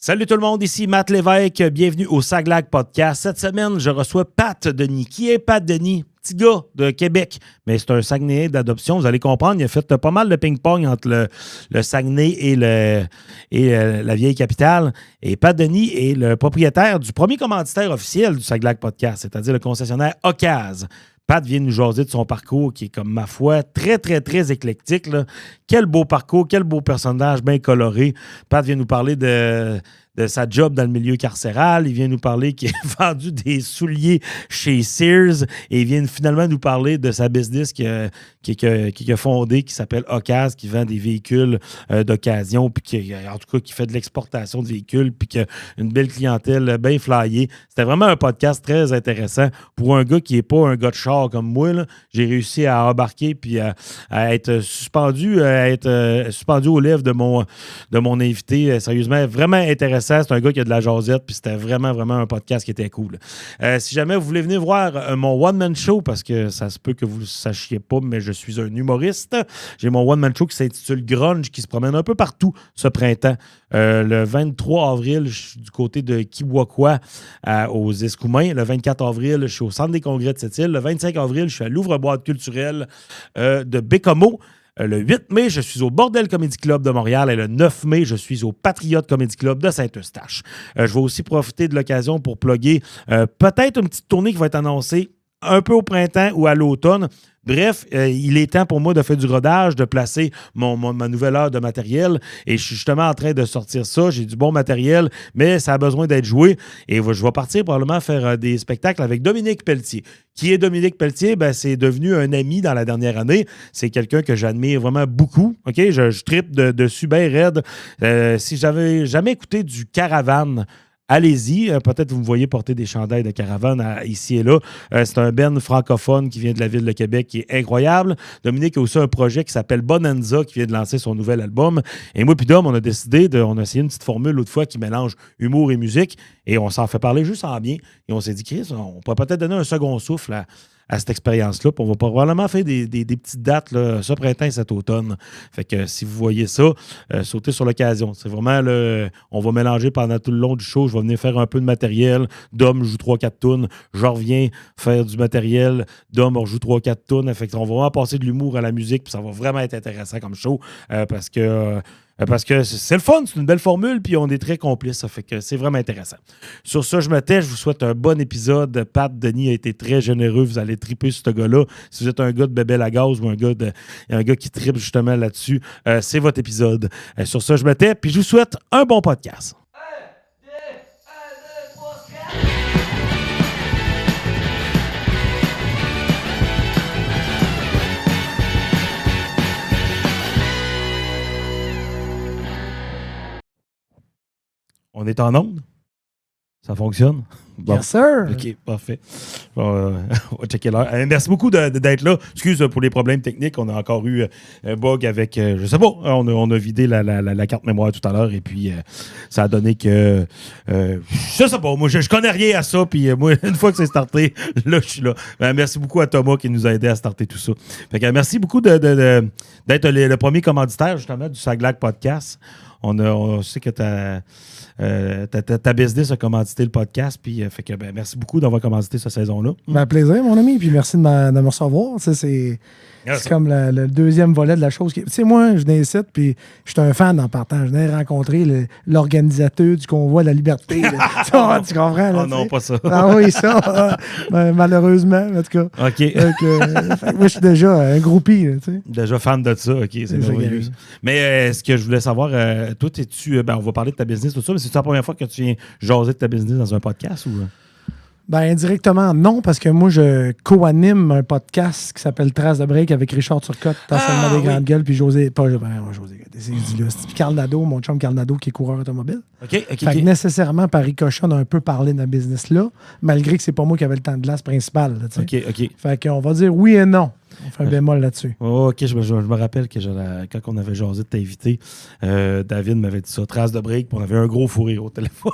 Salut tout le monde, ici Matt Lévesque, bienvenue au Saglag Podcast. Cette semaine, je reçois Pat Denis. Qui est Pat Denis? Petit gars de Québec, mais c'est un Saguenayien d'adoption. Vous allez comprendre, il a fait pas mal de ping-pong entre le Saguenay et la vieille capitale. Et Pat Denis est le propriétaire du premier commanditaire officiel du Saglag Podcast, c'est-à-dire le concessionnaire Ocase. Pat vient nous jaser de son parcours qui est, comme ma foi, très, très, très éclectique, là. Quel beau parcours, quel beau personnage bien coloré. Pat vient nous parler de sa job dans le milieu carcéral. Il vient nous parler qu'il a vendu des souliers chez Sears et il vient finalement nous parler de sa business qu'il a fondée, qui s'appelle Ocase, qui vend des véhicules d'occasion, puis en tout cas, qui fait de l'exportation de véhicules, puis qui a une belle clientèle bien flyée. C'était vraiment un podcast très intéressant pour un gars qui n'est pas un gars de char comme moi, là. J'ai réussi à embarquer puis à être suspendu aux lèvres de mon invité. Sérieusement, vraiment intéressant. C'est un gars qui a de la jasette, puis c'était vraiment, vraiment un podcast qui était cool. Si jamais vous voulez venir voir mon one-man show, parce que ça se peut que vous ne le sachiez pas, mais je suis un humoriste. J'ai mon one-man show qui s'intitule Grunge, qui se promène un peu partout ce printemps. Le 23 avril, je suis du côté de Kiwakwa aux Escoumins. Le 24 avril, je suis au Centre des congrès de Sept-Îles. Le 25 avril, je suis à l'Ouvre-boîte culturelle de Bécomo. Le 8 mai, je suis au Bordel Comedy Club de Montréal et le 9 mai, je suis au Patriote Comedy Club de Saint-Eustache. Je vais aussi profiter de l'occasion pour plugger peut-être une petite tournée qui va être annoncée un peu au printemps ou à l'automne. Bref, il est temps pour moi de faire du rodage, de placer ma nouvelle heure de matériel. Et je suis justement en train de sortir ça. J'ai du bon matériel, mais ça a besoin d'être joué. Et je vais partir probablement faire des spectacles avec Dominique Pelletier. Qui est Dominique Pelletier? Ben, c'est devenu un ami dans la dernière année. C'est quelqu'un que j'admire vraiment beaucoup. OK? Je trippe dessus bien raide. Si j'avais jamais écouté du Caravane, allez-y. Peut-être vous me voyez porter des chandails de Caravane ici et là. C'est un band francophone qui vient de la ville de Québec qui est incroyable. Dominique a aussi un projet qui s'appelle Bonanza qui vient de lancer son nouvel album. Et moi puis Dom, on a décidé on a essayé une petite formule l'autre fois qui mélange humour et musique et on s'en fait parler juste en bien. Et on s'est dit, Chris, on pourrait peut-être donner un second souffle à cette expérience-là. Puis on va probablement faire des petites dates là, ce printemps et cet automne. Fait que si vous voyez ça, sautez sur l'occasion. C'est vraiment on va mélanger pendant tout le long du show. Je vais venir faire un peu de matériel. Dom joue 3-4 tunes. Je reviens faire du matériel. Dom rejoue 3-4 tunes. Fait qu'on va vraiment passer de l'humour à la musique. Puis ça va vraiment être intéressant comme show. Parce que c'est le fun, c'est une belle formule, puis on est très complices, ça fait que c'est vraiment intéressant. Sur ça, je me tais, je vous souhaite un bon épisode. Pat Denis a été très généreux, vous allez triper sur ce gars-là. Si vous êtes un gars de bébé à gaz ou un gars qui tripe justement là-dessus, c'est votre épisode. Sur ça, je me tais, puis je vous souhaite un bon podcast. On est en onde? Ça fonctionne? Bon. Yes, sir. OK, parfait. On va checker l'heure. Merci beaucoup d'être là. Excuse pour les problèmes techniques. On a encore eu un bug avec, je sais pas, on a vidé la carte mémoire tout à l'heure et puis ça a donné que, je sais pas, moi, je connais rien à ça. Puis moi, une fois que c'est starté, là, je suis là. Merci beaucoup à Thomas qui nous a aidé à starter tout ça. Fait que merci beaucoup d'être le premier commanditaire, justement, du Saglag Podcast. On sait que ta business a commandité le podcast, puis fait que merci beaucoup d'avoir commandité cette saison-là. Ben, plaisir, mon ami, puis merci de me recevoir. C'est comme le deuxième volet de la chose. Tu sais, moi, je viens ici, puis je suis un fan en partant. Je viens rencontrer l'organisateur du convoi de la liberté. Tu comprends? Là, oh non, pas ça. Ah oui, ça. Malheureusement, en tout cas. OK. Moi, je suis déjà un groupie. Tu sais. Déjà fan de ça, OK, c'est merveilleux. Mais ce que je voulais savoir, toi, on va parler de ta business, tout ça, mais c'est la première fois que tu viens jaser de ta business dans un podcast ou... Ben, indirectement, non, parce que moi, je co-anime un podcast qui s'appelle Traces de break avec Richard Turcotte, Seulement des grandes gueules, puis José, c'est Carl Nadeau, mon chum Carl Nadeau, qui est coureur automobile. OK. Fait que nécessairement, par ricochet, on a un peu parlé de ma business-là, malgré que c'est pas moi qui avais le temps de glace principal. Là, OK. Fait qu'on va dire oui et non. On fait un bémol là-dessus. Oh, OK, je me rappelle que quand on avait jasé de t'inviter, David m'avait dit ça, Traces de break, puis on avait un gros fou rire au téléphone.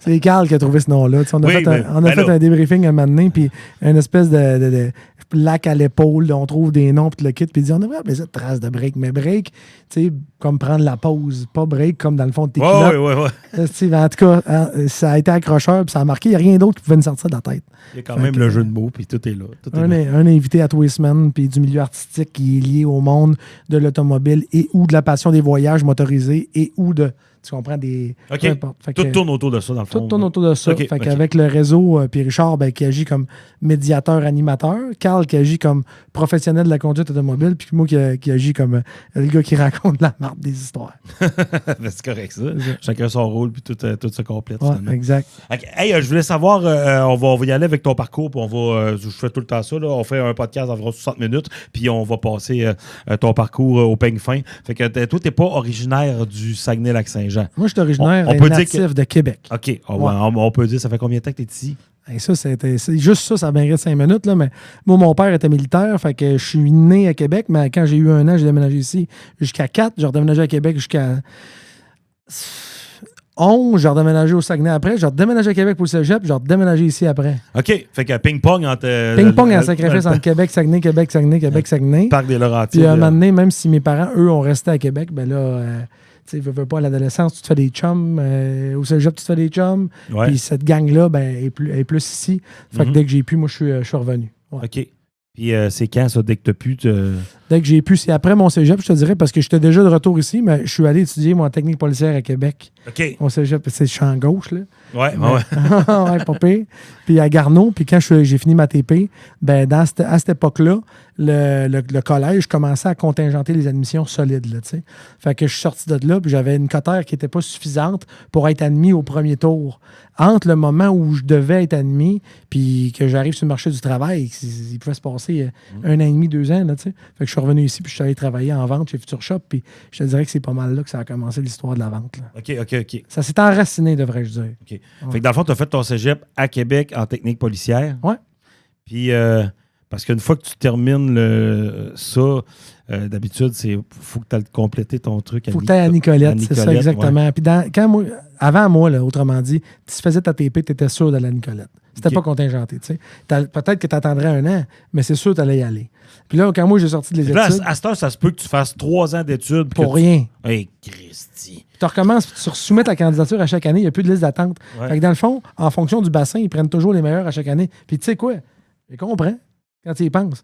C'est Carl qui a trouvé ce nom-là. On a fait un débriefing un moment donné, puis une espèce de plaque à l'épaule, on trouve des noms, puis le kit, puis il dit on devrait appeler ça Traces de break. Mais break, tu sais, comme prendre la pause, pas break comme dans le fond de tes Ouais, culottes. ouais. En tout cas, ça a été accrocheur, puis ça a marqué. Il n'y a rien d'autre qui pouvait me sortir de la tête. Il y a quand même le jeu de mots, puis tout est là. Un invité à tous les semaines, puis du milieu artistique qui est lié au monde de l'automobile et ou de la passion des voyages motorisés et ou de... Tu comprends des. OK. Tout tourne autour de ça, dans le fond. Tout tourne autour de ça. Okay, fait qu'avec le réseau, puis Richard, qui agit comme médiateur-animateur, Carl qui agit comme professionnel de la conduite automobile, puis moi qui agit comme le gars qui raconte la marque des histoires. C'est correct, ça. Chacun son rôle, puis tout se complète. Ouais, exact. Okay. Hey, je voulais savoir, on va y aller avec ton parcours, puis je fais tout le temps ça. Là, on fait un podcast d'environ 60 minutes, puis on va passer ton parcours au peigne fin. Fait que toi, t'es pas originaire du Saguenay-Lac-Saint-Jean. Moi, je suis originaire natif de Québec. OK. On peut dire, ça fait combien de temps que tu es ici? Et ça, juste ça mérite 5 minutes. Là, mais moi, mon père était militaire, fait que je suis né à Québec, mais quand j'ai eu 1 an, j'ai déménagé ici jusqu'à 4. J'ai redéménagé à Québec jusqu'à 11. J'ai redéménagé au Saguenay après. J'ai redéménagé à Québec pour le cégep, j'ai redéménagé ici après. OK. Fait que ping-pong entre... Ping-pong en sacrifice entre Québec, Saguenay, Québec, Saguenay, Québec, Saguenay. Parc des Laurentides. Puis à un moment donné, même si mes parents, eux, ont resté à Québec, ben là... tu sais, veux pas, à l'adolescence, tu te fais des chums. Au cégep, tu te fais des chums. Ouais. Puis cette gang-là, est plus ici. Fait que dès que j'ai pu, moi, je suis revenu. Ouais. OK. Puis c'est quand, ça, dès que tu as pu? Dès que j'ai pu, c'est après mon cégep, je te dirais, parce que j'étais déjà de retour ici, mais je suis allé étudier mon technique policière à Québec. OK. Mon cégep, c'est champ gauche, là. Ouais. Ouais, pas pire. Puis à Garneau, puis quand j'ai fini ma TP, à cette époque-là, le collège commençait à contingenter les admissions solides, là, tu sais. Fait que je suis sorti de là, puis j'avais une cotère qui n'était pas suffisante pour être admis au premier tour. Entre le moment où je devais être admis, puis que j'arrive sur le marché du travail, il pouvait se passer 1 an et demi, 2 ans, là, tu sais. Fait que je suis revenu ici, puis je suis allé travailler en vente chez Future Shop, puis je te dirais que c'est pas mal là que ça a commencé l'histoire de la vente, là. OK. Ça s'est enraciné, devrais-je dire. OK. Ouais. Fait que dans le fond, tu as fait ton cégep à Québec en technique policière. Ouais. Puis, parce qu'une fois que tu termines ça, d'habitude, il faut que tu aies complété ton truc. Faut que tu ailles à Nicolette, c'est ça, exactement. Ouais. Puis avant moi, là, autrement dit, si tu faisais ta TP, tu étais sûr d'aller à Nicolette. C'était pas contingenté. Peut-être que tu attendrais 1 an, mais c'est sûr que tu allais y aller. Puis là, quand moi, j'ai sorti des études... À cette heure, ça se peut que tu fasses 3 ans d'études. Pour rien. Hey, Christy. Tu recommences, tu soumets ta candidature à chaque année, il n'y a plus de liste d'attente. Ouais. Fait que dans le fond, en fonction du bassin, ils prennent toujours les meilleurs à chaque année. Puis tu sais quoi? Je comprends quand tu y penses.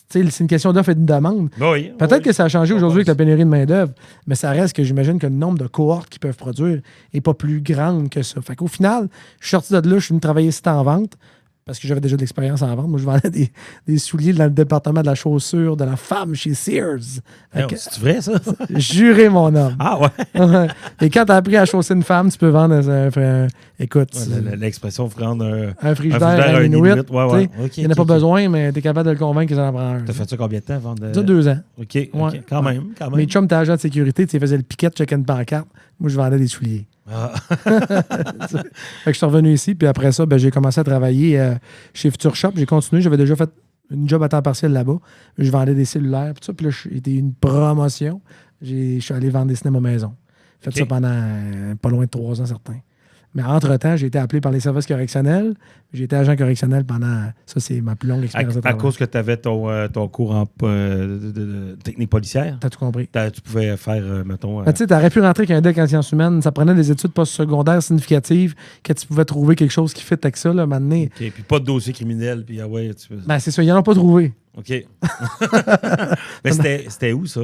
C'est une question d'offre et de demande. Oui, Peut-être que ça a changé aujourd'hui avec la pénurie de main-d'œuvre, mais ça reste que j'imagine que le nombre de cohortes qu'ils peuvent produire n'est pas plus grand que ça. Fait qu'au final, je suis sorti de là, je suis venu travailler ici en vente. Parce que j'avais déjà de l'expérience en vente. Moi, je vendais des souliers dans le département de la chaussure de la femme chez Sears. C'est vrai, ça? Juré, mon homme. Ah ouais? Et quand tu as appris à chausser une femme, tu peux vendre écoute. L'expression vendre un frigidaire à un Inuit. Ouais. Il n'y en a pas besoin, mais tu es capable de le convaincre que ça en prend un. T'as fait ça combien de temps? Vendre? Ça, 2 ans. OK. Quand même. Mes chums, t'es agent de sécurité, tu faisais le piquet, tu checkais une pancarte. Moi, je vendais des souliers. Ah. Fait que je suis revenu ici, puis après ça, j'ai commencé à travailler chez Future Shop. J'ai continué, j'avais déjà fait une job à temps partiel là-bas. Je vendais des cellulaires, puis ça. Puis là, j'ai eu une promotion. Je suis allé vendre des cinémas maison. J'ai fait ça pendant pas loin de 3 ans, certains. Mais entre-temps, j'ai été appelé par les services correctionnels. J'ai été agent correctionnel pendant... Ça, c'est ma plus longue expérience de travail. À cause que tu avais ton cours de technique policière? T'as tout compris. Tu pouvais faire, mettons... Tu sais, t'aurais pu rentrer avec un deck en sciences humaines. Ça prenait des études postsecondaires significatives que tu pouvais trouver quelque chose qui fit avec ça, là, maintenant. OK. Puis pas de dossier criminel. Puis c'est ça. Ils n'en ont pas trouvé. OK. Mais c'était où, ça?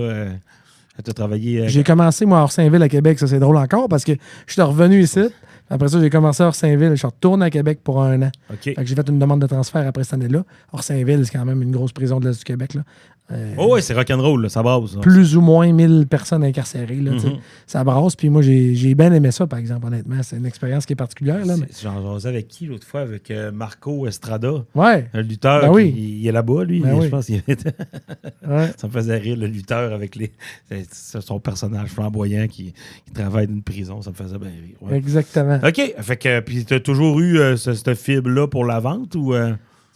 Tu as travaillé... J'ai commencé, moi, à Orsainville, à Québec. Ça, c'est drôle encore parce que je suis revenu ici. Après ça, j'ai commencé à Orsainville. Je suis retourné à Québec pour 1 an. Okay. Fait que j'ai fait une demande de transfert après cette année-là. Orsainville, c'est quand même une grosse prison de l'Est du Québec. Là. oui, c'est rock'n'roll, ça brasse. Plus ou moins 1000 personnes incarcérées. Là, ça brasse. Puis moi, j'ai bien aimé ça, par exemple, honnêtement. C'est une expérience qui est particulière. Là, J'en jasais avec qui l'autre fois? Avec Marco Estrada. Ouais. Un lutteur. Ben oui. Il est là-bas, lui. Ben je pense qu'il était... Ça me faisait rire, le lutteur, avec son personnage flamboyant qui travaille dans une prison. Ça me faisait bien rire. Ouais. Exactement. OK. Fait que, puis tu as toujours eu cette fibre-là pour la vente ou...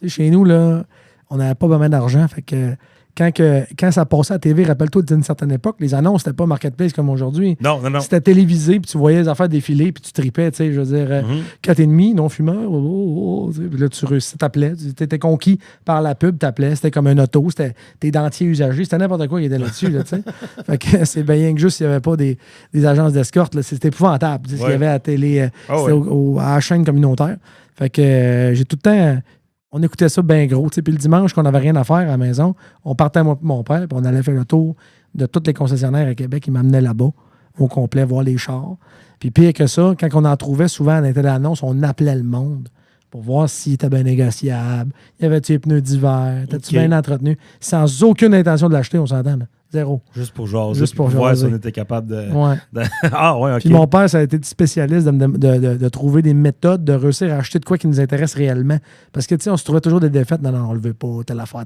Chez nous, là, on n'avait pas vraiment d'argent. Fait que quand ça passait à la TV, rappelle-toi d'une certaine époque, les annonces, c'était pas Marketplace comme aujourd'hui. Non. C'était télévisé, puis tu voyais les affaires défiler, puis tu tripais, tu sais, je veux dire, 4,5, non-fumeur, puis là, tu réussis, t'appelais, tu étais conquis par la pub, t'appelais, c'était comme un auto, c'était tes dentiers usagés, c'était n'importe quoi qui était là-dessus, là, tu sais. Fait que c'est bien que juste s'il n'y avait pas des agences d'escorte, là, c'était épouvantable, ce qu'il y avait à la télé, à la chaîne communautaire. Fait que j'ai tout le temps... On écoutait ça bien gros. Puis le dimanche, qu'on n'avait rien à faire à la maison, on partait, moi et mon père, puis on allait faire le tour de tous les concessionnaires à Québec. Ils m'amenaient là-bas, au complet, voir les chars. Puis pire que ça, quand on en trouvait, souvent à l'intérieur de l'annonce, on appelait le monde pour voir s'il était bien négociable. Y avait-tu les pneus d'hiver? T'as-tu bien entretenu? Sans aucune intention de l'acheter, on s'entend. Là. Zéro. Juste pour jaser. Juste pour voir si on était capable de... Ouais. Ah ouais, OK. Puis mon père, ça a été spécialiste de trouver des méthodes de réussir à acheter de quoi qui nous intéresse réellement. Parce que, tu sais, on se trouvait toujours des défaites. Non, on le veut pas, telle affaire.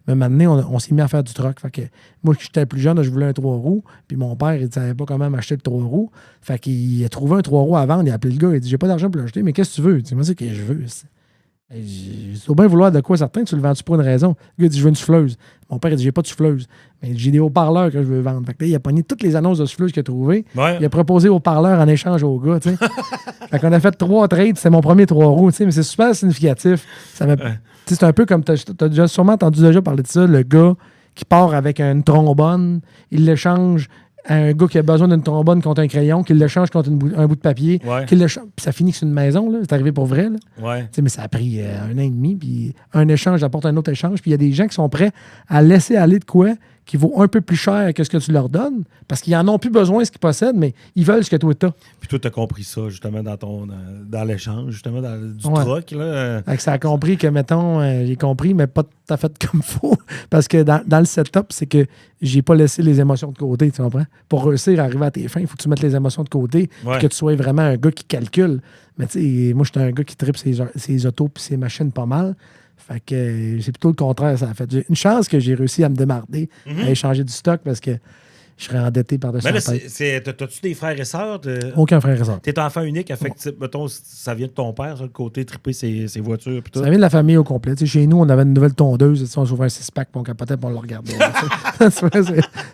Mais maintenant, on s'est mis à faire du troc. Fait que moi, quand j'étais plus jeune, je voulais un 3 roues. Puis mon père, il ne savait pas comment m'acheter le 3 roues. Fait qu'il a trouvé un 3 roues à vendre. Il a appelé le gars. Il a dit, j'ai pas d'argent pour l'acheter, mais qu'est-ce que tu veux? Moi, c'est que je veux. Il faut bien vouloir de quoi certain, tu le vends-tu pour une raison. Le gars dit, je veux une souffleuse. Mon père, il dit, j'ai pas de souffleuse. Mais j'ai des haut-parleurs que je veux vendre. Fait que là, il a pogné toutes les annonces de souffleuse qu'il a trouvées. Ouais. Il a proposé haut-parleurs en échange au gars, tu sais. Fait qu'on a fait 3 trades. C'est mon premier 3 roues, tu sais, mais c'est super significatif. C'est un peu comme, t'as déjà sûrement entendu déjà parler de ça, le gars qui part avec une trombone, il l'échange à un gars qui a besoin d'une trombone contre un crayon, qu'il l'échange contre un bout de papier, puis ça finit sur une maison, là. C'est arrivé pour vrai. Là. Ouais. Mais ça a pris 1 an et demi, puis un échange apporte un autre échange, puis il y a des gens qui sont prêts à laisser aller de quoi qui vaut un peu plus cher que ce que tu leur donnes, parce qu'ils n'en ont plus besoin, ce qu'ils possèdent, mais ils veulent ce que toi, tu as. Puis toi, tu as compris ça, justement, dans l'échange, justement, du troc. Là. Ça a compris que, mettons, j'ai compris, mais pas tout à fait comme il faut. Parce que dans le setup, c'est que j'ai pas laissé les émotions de côté, tu comprends? Pour réussir à arriver à tes fins, il faut que tu mettes les émotions de côté, que tu sois vraiment un gars qui calcule. Mais tu sais, moi, j'étais un gars qui tripe ses autos puis ses machines pas mal. Fait que c'est plutôt le contraire, ça a fait. J'ai une chance que j'ai réussi à me démarrer, à échanger du stock parce que je serais endetté par-dessus la tête. T'as-tu des frères et sœurs? Aucun frère et sœur. T'es enfant unique, mettons, ça vient de ton père, ça, le côté triper ses voitures. Tout. Ça vient de la famille au complet. T'sais, chez nous, on avait une nouvelle tondeuse, on s'ouvrait un 6-pack, puis on capotait, puis on le regardait.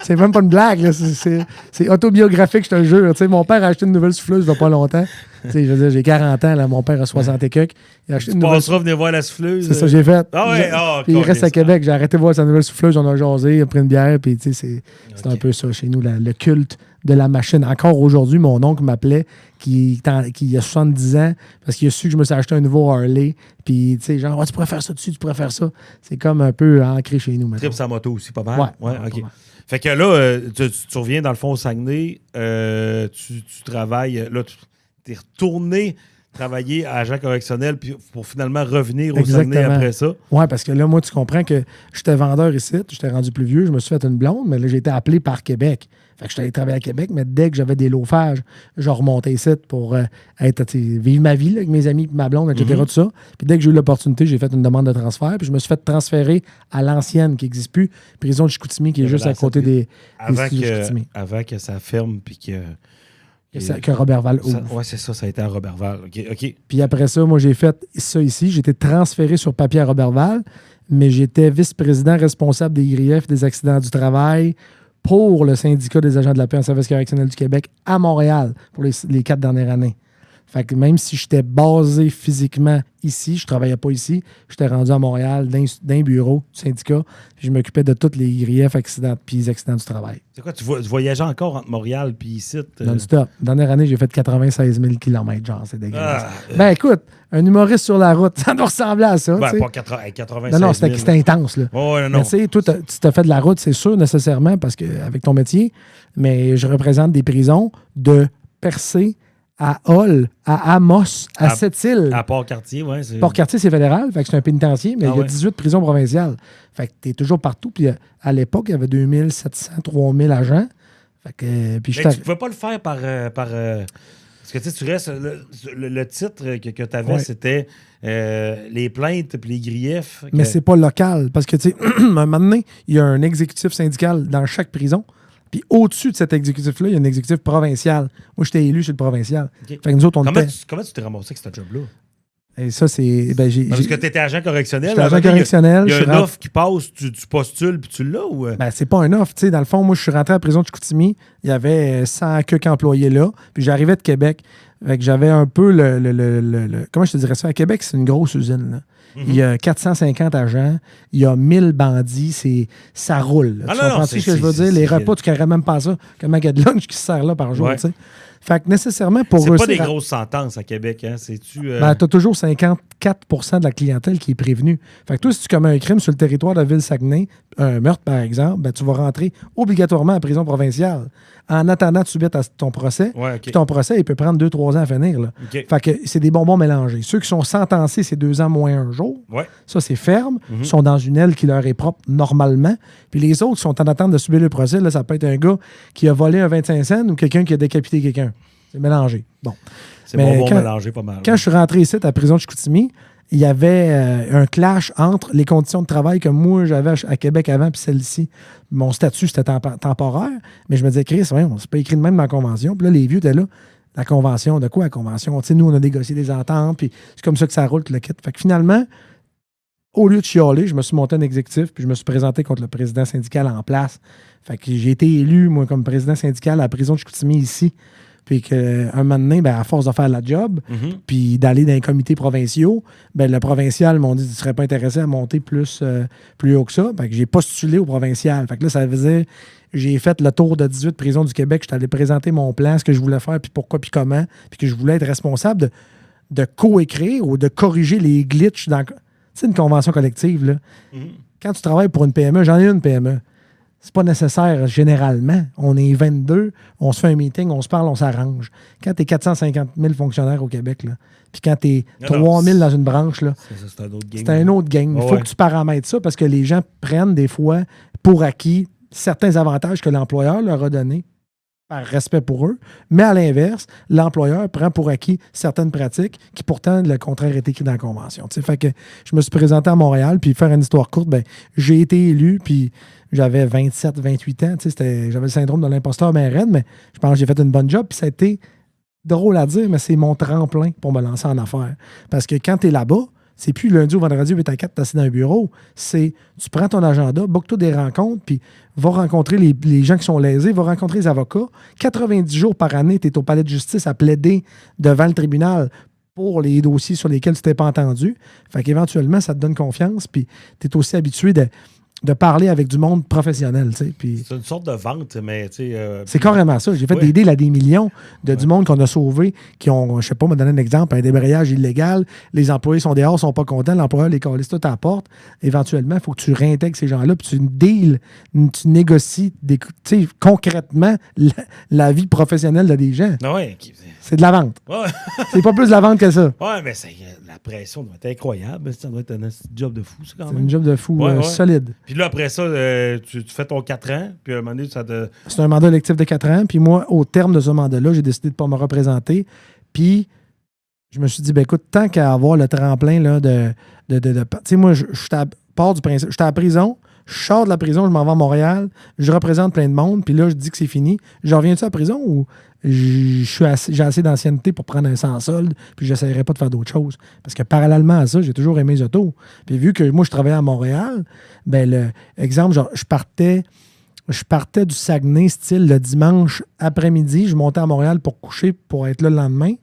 C'est même pas une blague, là. C'est autobiographique, je te le jure. T'sais, mon père a acheté une nouvelle souffleuse il n'y a pas longtemps. Je veux dire, j'ai 40 ans, là, mon père a 60 et quelques. Il a acheté une nouvelle... venir voir la souffleuse. C'est ça que j'ai fait. Ah ouais, puis il reste à Québec. J'ai arrêté de voir sa nouvelle souffleuse, on a jasé, il a pris une bière, puis c'est un peu ça chez nous, le culte de la machine. Encore aujourd'hui, mon oncle m'appelait qui a 70 ans parce qu'il a su que je me suis acheté un nouveau Harley. Puis, tu sais, genre, tu pourrais faire ça dessus, tu pourrais faire ça. C'est comme un peu ancré chez nous. Trip sa moto aussi, pas mal. Ouais, OK. Fait que là, tu reviens dans le fond au Saguenay, tu travailles, là, tu es retourné travailler à agent correctionnel puis pour finalement revenir au Saguenay après ça. Oui, parce que là, moi, tu comprends que j'étais vendeur ici, j'étais rendu plus vieux, je me suis fait une blonde, mais là, j'ai été appelé par Québec. Fait que je suis allé travailler à Québec, mais dès que j'avais des lofages, je remontais ici pour vivre ma vie là, avec mes amis, ma blonde, etc. Tout ça. Puis dès que j'ai eu l'opportunité, j'ai fait une demande de transfert. Puis je me suis fait transférer à l'ancienne qui n'existe plus, prison de Chicoutimi, qui est juste à côté des studios de Chicoutimi. Avant que ça ferme, puis que Robertval ouvre. Oui, c'est ça, ça a été à Robertval. OK. Puis après ça, moi, j'ai fait ça ici. J'ai été transféré sur papier à Robertval, mais j'étais vice-président responsable des griefs des accidents du travail pour le syndicat des agents de la paix en service correctionnel du Québec à Montréal pour les 4 dernières années. Fait que même si j'étais basé physiquement ici, je ne travaillais pas ici, j'étais rendu à Montréal d'un bureau du syndicat, puis je m'occupais de tous les griefs, accidents puis les accidents du travail. C'est quoi, tu voyageais encore entre Montréal puis ici? Non-stop. Dernière année, j'ai fait 96 000 km, genre, c'est dégueulasse. Ben écoute, un humoriste sur la route, ça doit ressembler à ça. Ben, pas 96 000. Non, c'était intense, là. Oh, non. Mais tu sais, toi, tu t'as fait de la route, c'est sûr, nécessairement, parce que avec ton métier, mais je représente des prisons de Percé à Hull, à Amos, à Sept-Îles. À Port-Cartier, oui. Port-Cartier, c'est fédéral, fait que c'est un pénitencier, mais il y a 18 prisons provinciales. Fait que t'es toujours partout. Puis à l'époque, il y avait 2700, 3000 agents. Fait que, puis tu ne pouvais pas le faire par parce que tu restes... Le titre que tu avais, c'était les plaintes puis les griefs. Mais c'est pas local, parce que, tu sais, un moment donné, il y a un exécutif syndical dans chaque prison. Puis au-dessus de cet exécutif-là, il y a un exécutif provincial. Moi, j'étais élu sur le provincial. Okay. Fait que nous autres, comment tu t'es ramassé avec ce job-là? Et ça, c'est... Parce que tu étais agent correctionnel. J'étais agent correctionnel. Il y a une offre qui passe, tu postules puis tu l'as ou... C'est pas une offre. Dans le fond, moi, je suis rentré à la prison de Chicoutimi. Il y avait 100 quelques employés là. Puis j'arrivais de Québec. Fait que j'avais un peu comment je te dirais ça? À Québec, c'est une grosse usine, là. Il y a 450 agents, il y a 1000 bandits, ça roule. Tu comprends ce que je veux dire? Les repas, tu ne carries même pas ça. Comment il y a de lunch qui se sert là par jour, tu sais. Fait que nécessairement, pour c'est pas des grosses sentences à Québec, hein? C'est-tu... tu as toujours 54% de la clientèle qui est prévenue. Fait que toi, si tu commets un crime sur le territoire de la Ville-Saguenay, un meurtre par exemple, tu vas rentrer obligatoirement en prison provinciale en attendant de subir ton procès. Puis ton procès, il peut prendre 2-3 ans à finir. Là. Fait que c'est des bonbons mélangés. Ceux qui sont sentencés, c'est 2 ans moins 1 jour. Ça, c'est ferme. Ils sont dans une aile qui leur est propre normalement. Puis les autres qui sont en attente de subir le procès, là, ça peut être un gars qui a volé un 25 cents ou quelqu'un qui a décapité quelqu'un. C'est mélangé. Bon. C'est bonbon mélangé pas mal. Quand je suis rentré ici à la prison de Chicoutimi, il y avait un clash entre les conditions de travail que moi, j'avais à Québec avant puis celle-ci. Mon statut, c'était temporaire, mais je me disais, Chris, c'est pas écrit de même dans la convention. Puis là, les vieux étaient là. La convention, de quoi la convention? Nous, on a négocié des ententes, puis c'est comme ça que ça roule, tout le kit. Fait que finalement, au lieu de chialer, je me suis monté un exécutif, puis je me suis présenté contre le président syndical en place. Fait que j'ai été élu, moi, comme président syndical à la prison de Chicoutimi ici. Puis qu'un moment donné, à force de faire la job, puis d'aller dans les comités provinciaux, le provincial m'ont dit que tu ne serais pas intéressé à monter plus haut que ça. Fait que j'ai postulé au provincial. Fait que là, ça veut dire j'ai fait le tour de 18 prisons du Québec. Je suis allé présenter mon plan, ce que je voulais faire, puis pourquoi, puis comment. Puis que je voulais être responsable de coécrire ou de corriger les glitches dans... C'est une convention collective, là. Quand tu travailles pour une PME, j'en ai une PME. C'est pas nécessaire généralement. On est 22, on se fait un meeting, on se parle, on s'arrange. Quand tu es 450 000 fonctionnaires au Québec, là, puis quand tu es 3 000 dans une branche, là, c'est un autre game. C'est un autre game. Il faut que tu paramètres ça parce que les gens prennent des fois pour acquis certains avantages que l'employeur leur a donnés par respect pour eux, mais à l'inverse, l'employeur prend pour acquis certaines pratiques qui pourtant le contraire est écrit dans la convention. Fait que je me suis présenté à Montréal, puis faire une histoire courte, j'ai été élu, puis j'avais 27, 28 ans, j'avais le syndrome de l'imposteur bien raide, mais je pense que j'ai fait une bonne job, puis ça a été drôle à dire, mais c'est mon tremplin pour me lancer en affaires. Parce que quand tu es là-bas, c'est plus lundi ou vendredi 8 à 4, tu assis dans un bureau. C'est, tu prends ton agenda, book-toi des rencontres, puis va rencontrer les gens qui sont lésés, va rencontrer les avocats. 90 jours par année, tu es au palais de justice à plaider devant le tribunal pour les dossiers sur lesquels tu t'es pas entendu. Fait qu'éventuellement, ça te donne confiance, puis tu es aussi habitué de parler avec du monde professionnel. Puis c'est une sorte de vente, mais c'est carrément ça. J'ai fait des deals à des millions du monde qu'on a sauvé, qui ont, je sais pas, me donner un exemple, un débrayage illégal. Les employés sont dehors, sont pas contents, l'employeur les calisse tout à la porte. Éventuellement, il faut que tu réintègres ces gens-là, puis tu deals, tu négocies concrètement la vie professionnelle de des gens. C'est de la vente. C'est pas plus de la vente que ça. Oui, mais la pression doit être incroyable. Ça doit être un job de fou, ça, quand même. C'est un job de fou solide. Puis là, après ça, tu fais ton 4 ans, puis à un moment donné, ça te... C'est un mandat électif de 4 ans, puis moi, au terme de ce mandat-là, j'ai décidé de ne pas me représenter, puis je me suis dit, écoute, tant qu'à avoir le tremplin là, tu sais, moi, je pars du principe, j'étais à la prison, je sors de la prison, je m'en vais à Montréal, je représente plein de monde, puis là, je dis que c'est fini. Je reviens-tu à la prison ou j'ai assez d'ancienneté pour prendre un sans-solde, puis j'essaierai pas de faire d'autres choses. Parce que parallèlement à ça, j'ai toujours aimé les autos. Puis vu que moi, je travaillais à Montréal, exemple, genre, je partais du Saguenay, style le dimanche après-midi, je montais à Montréal pour coucher, pour être là le lendemain.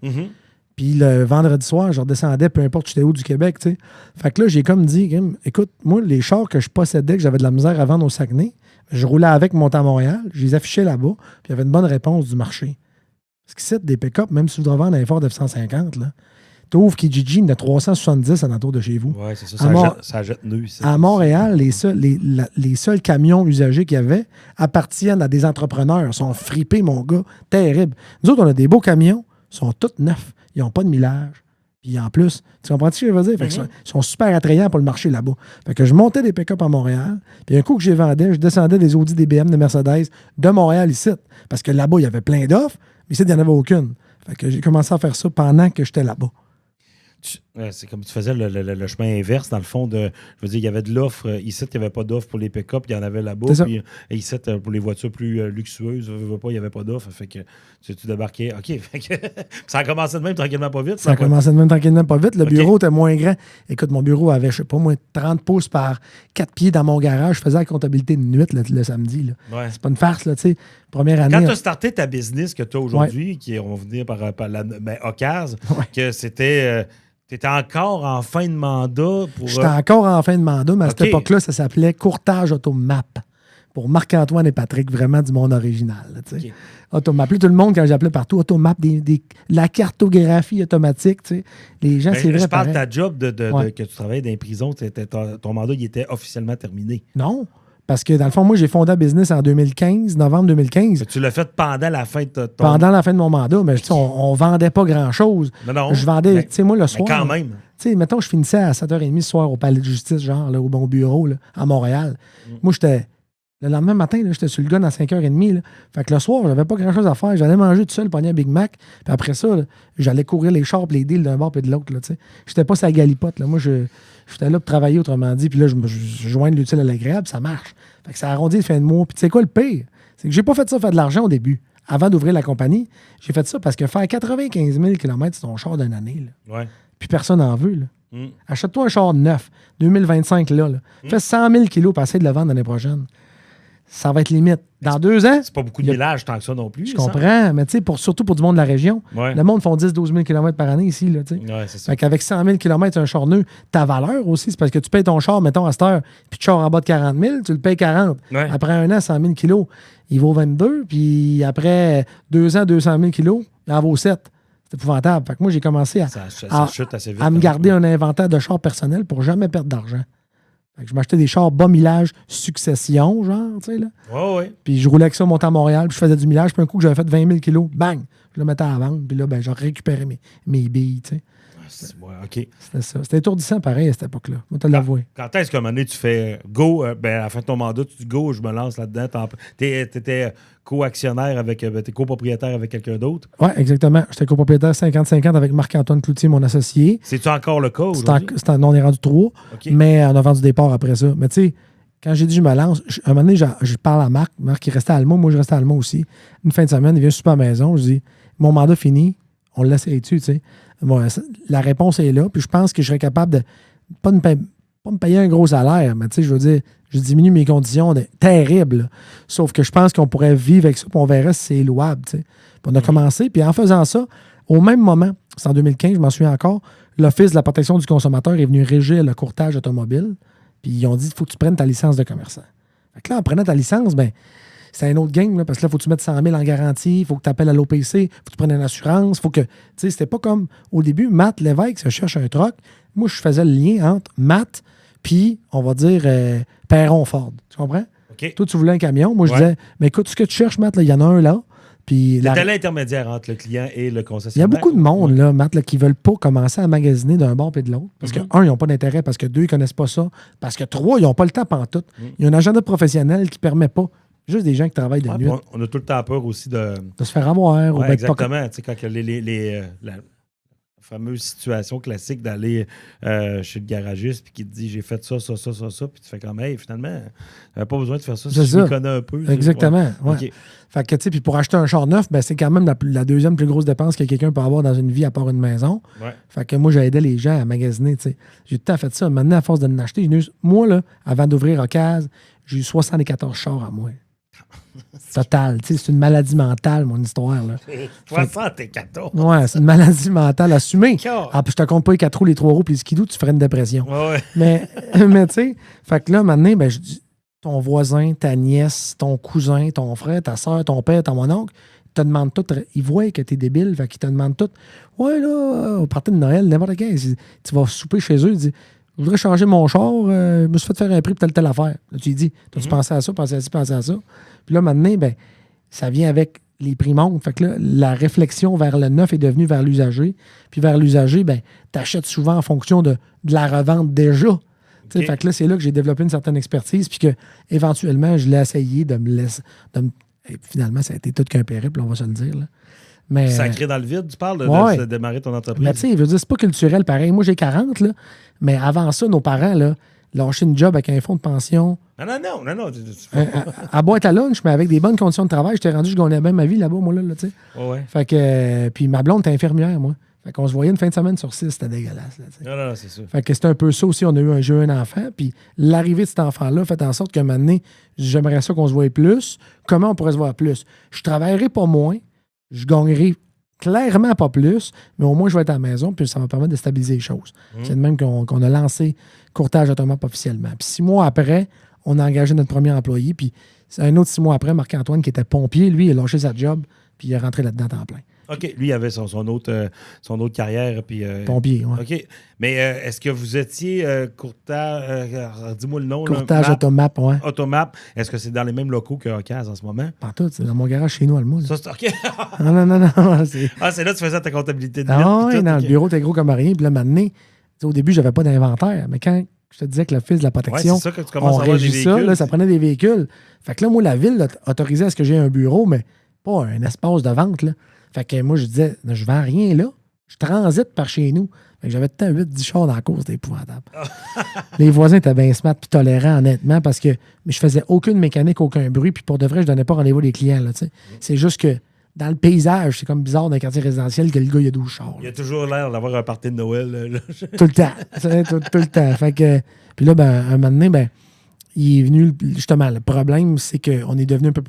Puis le vendredi soir, je redescendais, peu importe j'étais où du Québec, tu sais. Fait que là, j'ai comme dit, écoute, moi, les chars que je possédais, que j'avais de la misère à vendre au Saguenay, je roulais avec, montais à Montréal, je les affichais là-bas, puis il y avait une bonne réponse du marché. Parce que c'est des pick-up, même si vous voudrez vendre un Ford F-150, là, tu ouvres Kijiji, il y en a 370 à l'entour de chez vous. Oui, c'est ça, ça jette nœud. À Montréal, les seuls camions usagés qu'il y avait appartiennent à des entrepreneurs. Ils sont fripés, mon gars. Terrible. Nous autres, on a des beaux camions, ils sont tous neufs. Ils n'ont pas de millage. Puis en plus, tu comprends ce que je veux dire? Fait que ils sont super attrayants pour le marché là-bas. Fait que je montais des pick-up à Montréal. Puis un coup que j'ai vendais, je descendais des Audi, des BM, des Mercedes de Montréal ici. Parce que là-bas, il y avait plein d'offres, mais ici, il n'y en avait aucune. Fait que j'ai commencé à faire ça pendant que j'étais là-bas. C'est comme tu faisais le chemin inverse, dans le fond. Je veux dire, il y avait de l'offre. Ici, il n'y avait pas d'offre pour les pick-up, il y en avait là-bas. Puis, ici, pour les voitures plus luxueuses, il n'y avait pas d'offre. Fait que tu débarquais. OK. Ça a commencé de même tranquillement pas vite. Ça a commencé de même tranquillement pas vite. Le bureau était moins grand. Écoute, mon bureau avait, je sais pas, moins 30 pouces par 4 pieds dans mon garage. Je faisais la comptabilité de nuit le samedi. Là. Ouais. C'est pas une farce, là, tu sais. Première année. Quand tu as starté ta business que tu as aujourd'hui, qui on va venir par la Ocase, que c'était. Tu étais encore en fin de mandat pour. J'étais encore en fin de mandat, mais à cette époque-là, ça s'appelait Courtage Automap. Pour Marc-Antoine et Patrick, vraiment du monde original. Okay. Automap. Tout le monde, quand j'appelais partout, Automap, la cartographie automatique. Tu sais. Les gens, c'est vrai. Je parle de ta job que tu travaillais dans les prisons. Ton mandat, il était officiellement terminé. Non. Parce que, dans le fond, moi, j'ai fondé la business en 2015, novembre 2015. Mais tu l'as fait pendant la fin de ton... Pendant la fin de mon mandat, mais on vendait pas grand-chose. Non. Je vendais, tu sais, moi, le soir... quand même. Tu sais, mettons, je finissais à 7h30 ce soir au palais de justice, genre, là, au bon bureau, là, à Montréal. Moi, j'étais... Le lendemain matin, là, j'étais sur le gun à 5h30. Là. Fait que le soir, j'avais pas grand-chose à faire. J'allais manger tout seul, pogner un Big Mac. Puis après ça, là, j'allais courir les chars et les deals d'un bord et de l'autre. J'étais pas sa galipote. Là. Moi, j'étais là pour travailler, autrement dit. Puis là, je joigne l'utile à l'agréable. Ça marche. Fait que ça arrondit le fin de mois. Puis tu sais quoi, le pire? C'est que j'ai pas fait ça pour faire de l'argent au début. Avant d'ouvrir la compagnie, j'ai fait ça parce que faire 95 000 km, c'est ton char d'une année. Là. Ouais. Puis personne n'en veut. Là. Achète-toi un char neuf, 2025, là. Fais 100 000 kilos pour essayer de le vendre l'année prochaine. Ça va être limite. Dans 2 ans... C'est pas beaucoup de millage tant que ça non plus. Je comprends, mais tu sais, surtout pour du monde de la région. Ouais. Le monde font 10-12 000 km par année ici. Là, c'est ça. Fait qu'avec 100 000 km, un char neuf, ta valeur aussi, c'est parce que tu payes ton char, mettons, à cette heure, puis tu chars en bas de 40 000, tu le payes 40. Ouais. Après 1 an, 100 000 kilos, il vaut 22, puis après 2 ans, 200 000 kilos, il en vaut 7. C'est épouvantable. Fait que moi, j'ai commencé ça chute assez vite, à me garder un inventaire de chars personnel pour jamais perdre d'argent. Fait que je m'achetais des chars bas millage succession, genre, tu sais, là. Ouais. Puis je roulais avec ça, montais à Montréal, puis je faisais du millage. Puis un coup que j'avais fait 20 000 kilos, bang, je le mettais à vendre. Puis là, ben, j'ai récupéré mes billes, tu sais. Ouais, OK. C'était ça. C'était étourdissant, pareil, à cette époque-là. Moi, te l'avouer. Quand est-ce qu'à un moment donné, tu fais go, à la fin de ton mandat, tu dis go, je me lance là-dedans. T'étais co-actionnaire t'es copropriétaire avec quelqu'un d'autre? Oui, exactement. J'étais copropriétaire 50-50 avec Marc-Antoine Cloutier, mon associé. C'est-tu encore le cas aujourd'hui? Non, on est rendu 3, mais on a vendu des parts après ça. Mais tu sais, quand j'ai dit je me lance, à un moment donné, je parle à Marc. Marc, il restait à Alma. Moi, je restais à Alma aussi. Une fin de semaine, il vient super à la maison. Je dis, mon mandat fini, on le laisse dessus, tu sais. Bon, la réponse est là. Puis je pense que je serais capable de pas me payer un gros salaire, mais tu sais, je veux dire, je diminue mes conditions terribles. Là. Sauf que je pense qu'on pourrait vivre avec ça, puis on verrait si c'est louable, tu sais. Puis on a commencé, puis en faisant ça, au même moment, c'est en 2015, je m'en souviens encore, l'Office de la protection du consommateur est venu régir le courtage automobile, puis ils ont dit, il faut que tu prennes ta licence de commerçant. Fait que là, en prenant ta licence, ben c'est un autre game, là, parce que là, il faut que tu mettes 100 000 en garantie, il faut que tu appelles à l'OPC, il faut que tu prennes une assurance, il faut que... Tu sais, c'était pas comme... Au début, Matt Lévesque se cherche un troc. Moi, je faisais le lien entre Matt puis, on va dire, Perron-Ford. Tu comprends? Okay. Toi, tu voulais un camion. Moi, je disais, mais écoute, ce que tu cherches, Matt, il y en a un là. C'était l'intermédiaire entre le client et le concessionnaire. Il y a beaucoup de monde, là, Matt, là, qui ne veulent pas commencer à magasiner d'un bord et de l'autre. Parce que, un, ils n'ont pas d'intérêt. Parce que, deux, ils ne connaissent pas ça. Parce que, trois, ils n'ont pas le temps pantoute. Il y a un agenda professionnel qui ne permet pas. Juste des gens qui travaillent de nuit. On a tout le temps peur aussi de se faire avoir. Ouais, exactement. Tu sais, quand la fameuse situation classique d'aller chez le garagiste puis qui te dit j'ai fait ça, puis tu fais comme hey, finalement, j'avais pas besoin de faire ça si je me connais un peu. Exactement. Ouais. Okay. Fait que tu sais, puis pour acheter un char neuf, ben, c'est quand même la deuxième plus grosse dépense que quelqu'un peut avoir dans une vie à part une maison. Ouais. Fait que moi, j'aidais les gens à magasiner. T'sais. J'ai tout le temps fait ça. Maintenant, à force de l'acheter, moi, là, avant d'ouvrir Ocase, j'ai eu 74 chars à moi. Total. C'est une maladie mentale, mon histoire. Là. 74? Ouais, c'est une maladie mentale assumée. Ah, puis je te compte pas les 4 roues, les 3 roues, puis les skidoo, tu ferais une dépression. Ouais. Mais tu sais, fait que là, maintenant, ben, je dis, ton voisin, ta nièce, ton cousin, ton frère, ta soeur, ton père, ton mon oncle, te demandent tout. Ils voient que t'es débile, fait qu'ils te demandent tout. Ouais, là, au party de Noël, n'importe quel, tu vas souper chez eux, ils disent, je voudrais changer mon char, je me suis fait faire un prix pour telle affaire. Là, tu lui dis, t'as-tu pensé à ça, pensé à ci, pensé à ça? Puis là, maintenant, ben, ça vient avec les prix montent. Fait que là, la réflexion vers le neuf est devenue vers l'usager. Puis vers l'usager, ben, tu achètes souvent en fonction de la revente déjà. Okay. Fait que là, c'est là que j'ai développé une certaine expertise. Puis que éventuellement, je l'ai essayé de me laisser. Et finalement, ça a été tout qu'un périple, on va se le dire. Là. Mais, sacré dans le vide, tu parles de démarrer ton entreprise. Mais tu sais, il veut dire, c'est pas culturel pareil. Moi, j'ai 40, là, mais avant ça, nos parents, là, lâchaient une job avec un fonds de pension. Non. À boîte à lunch, mais avec des bonnes conditions de travail. J'étais rendu, je gagnais bien ma vie là-bas, moi, là, tu sais. Ouais. Fait que, puis ma blonde était infirmière, moi. Fait qu'on se voyait une fin de semaine sur 6, c'était dégueulasse. Là, non, c'est sûr. Fait que c'était un peu ça aussi. On a eu un enfant. Puis l'arrivée de cet enfant-là fait en sorte qu'à un moment donné, j'aimerais ça qu'on se voie plus. Comment on pourrait se voir plus? Je travaillerai pas moins. Je gagnerai clairement pas plus, mais au moins je vais être à la maison, puis ça va permettre de stabiliser les choses. C'est de même qu'on a lancé Courtage Automap officiellement. Puis 6 mois après, on a engagé notre premier employé. Puis un autre 6 mois après, Marc-Antoine, qui était pompier, lui, il a lâché sa job, puis il est rentré là-dedans à temps plein. OK. Lui, il avait son autre carrière. Puis, pompier, oui. OK. Mais est-ce que vous étiez Courtage... dis-moi le nom. Courtage Automap, oui. Automap. Est-ce que c'est dans les mêmes locaux que Ocase en ce moment? Partout. C'est dans mon garage chez nous, Alma. Ça, c'est OK. non. C'est là que tu faisais ta comptabilité de oui, dans le bureau, t'es gros comme rien. Puis là, maintenant, au début, j'avais pas d'inventaire. Mais quand je te disais que le fils de la protection, c'est ça que tu commences à avoir des véhicules. Ça, là, ça prenait des véhicules. Fait que là, moi, la ville autorisait à ce que j'ai un bureau, mais pas un espace de vente, là. Fait que moi, je disais, je vends rien là. Je transite par chez nous. Fait que j'avais tout le temps 8-10 chars dans la course, c'était épouvantable. Les voisins étaient bien smart puis tolérants, honnêtement, parce que je faisais aucune mécanique, aucun bruit, puis pour de vrai, je donnais pas rendez-vous des clients. Là, c'est juste que dans le paysage, c'est comme bizarre dans un quartier résidentiel que le gars, il a 12 chars. Il a toujours l'air d'avoir un party de Noël. Là. Tout le temps. Tout le temps. Fait que, puis là, un moment donné, il est venu, justement, le problème, c'est qu'on est devenu un peu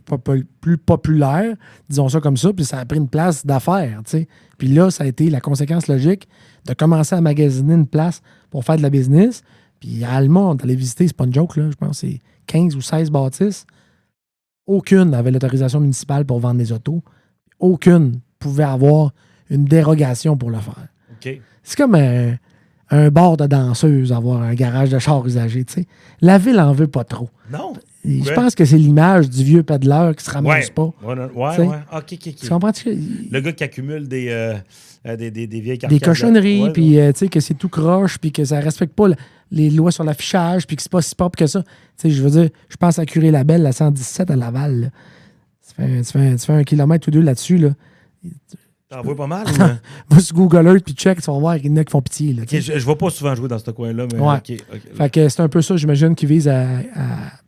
plus populaire, disons ça comme ça, puis ça a pris une place d'affaires, tu sais. Puis là, ça a été la conséquence logique de commencer à magasiner une place pour faire de la business. Puis à Alma, on est allé visiter, c'est pas une joke, là, je pense que c'est 15 ou 16 bâtisses. Aucune n'avait l'autorisation municipale pour vendre des autos. Aucune pouvait avoir une dérogation pour le faire. OK. C'est comme un bar de danseuse, avoir un garage de chars usagés, tu sais. La ville en veut pas trop. Non. Je pense que c'est l'image du vieux pédaleur qui se ramasse pas. Ouais. OK. Tu comprends-tu? Le gars qui accumule des vieilles carcasses. Des cochonneries, puis tu sais, que c'est tout croche, puis que ça respecte pas les lois sur l'affichage, puis que c'est pas si pop que ça. Tu sais, je veux dire, je pense à Curé Labelle, la 117 à Laval, là. Tu fais 1 kilomètre ou 2 là-dessus, là. T'en vois pas mal? Va sur Google Earth puis check, tu vas voir qu'il y en a qui font pitié. Là, je ne vais pas souvent jouer dans ce coin-là, mais OK. Fait que c'est un peu ça, j'imagine, qui vise à...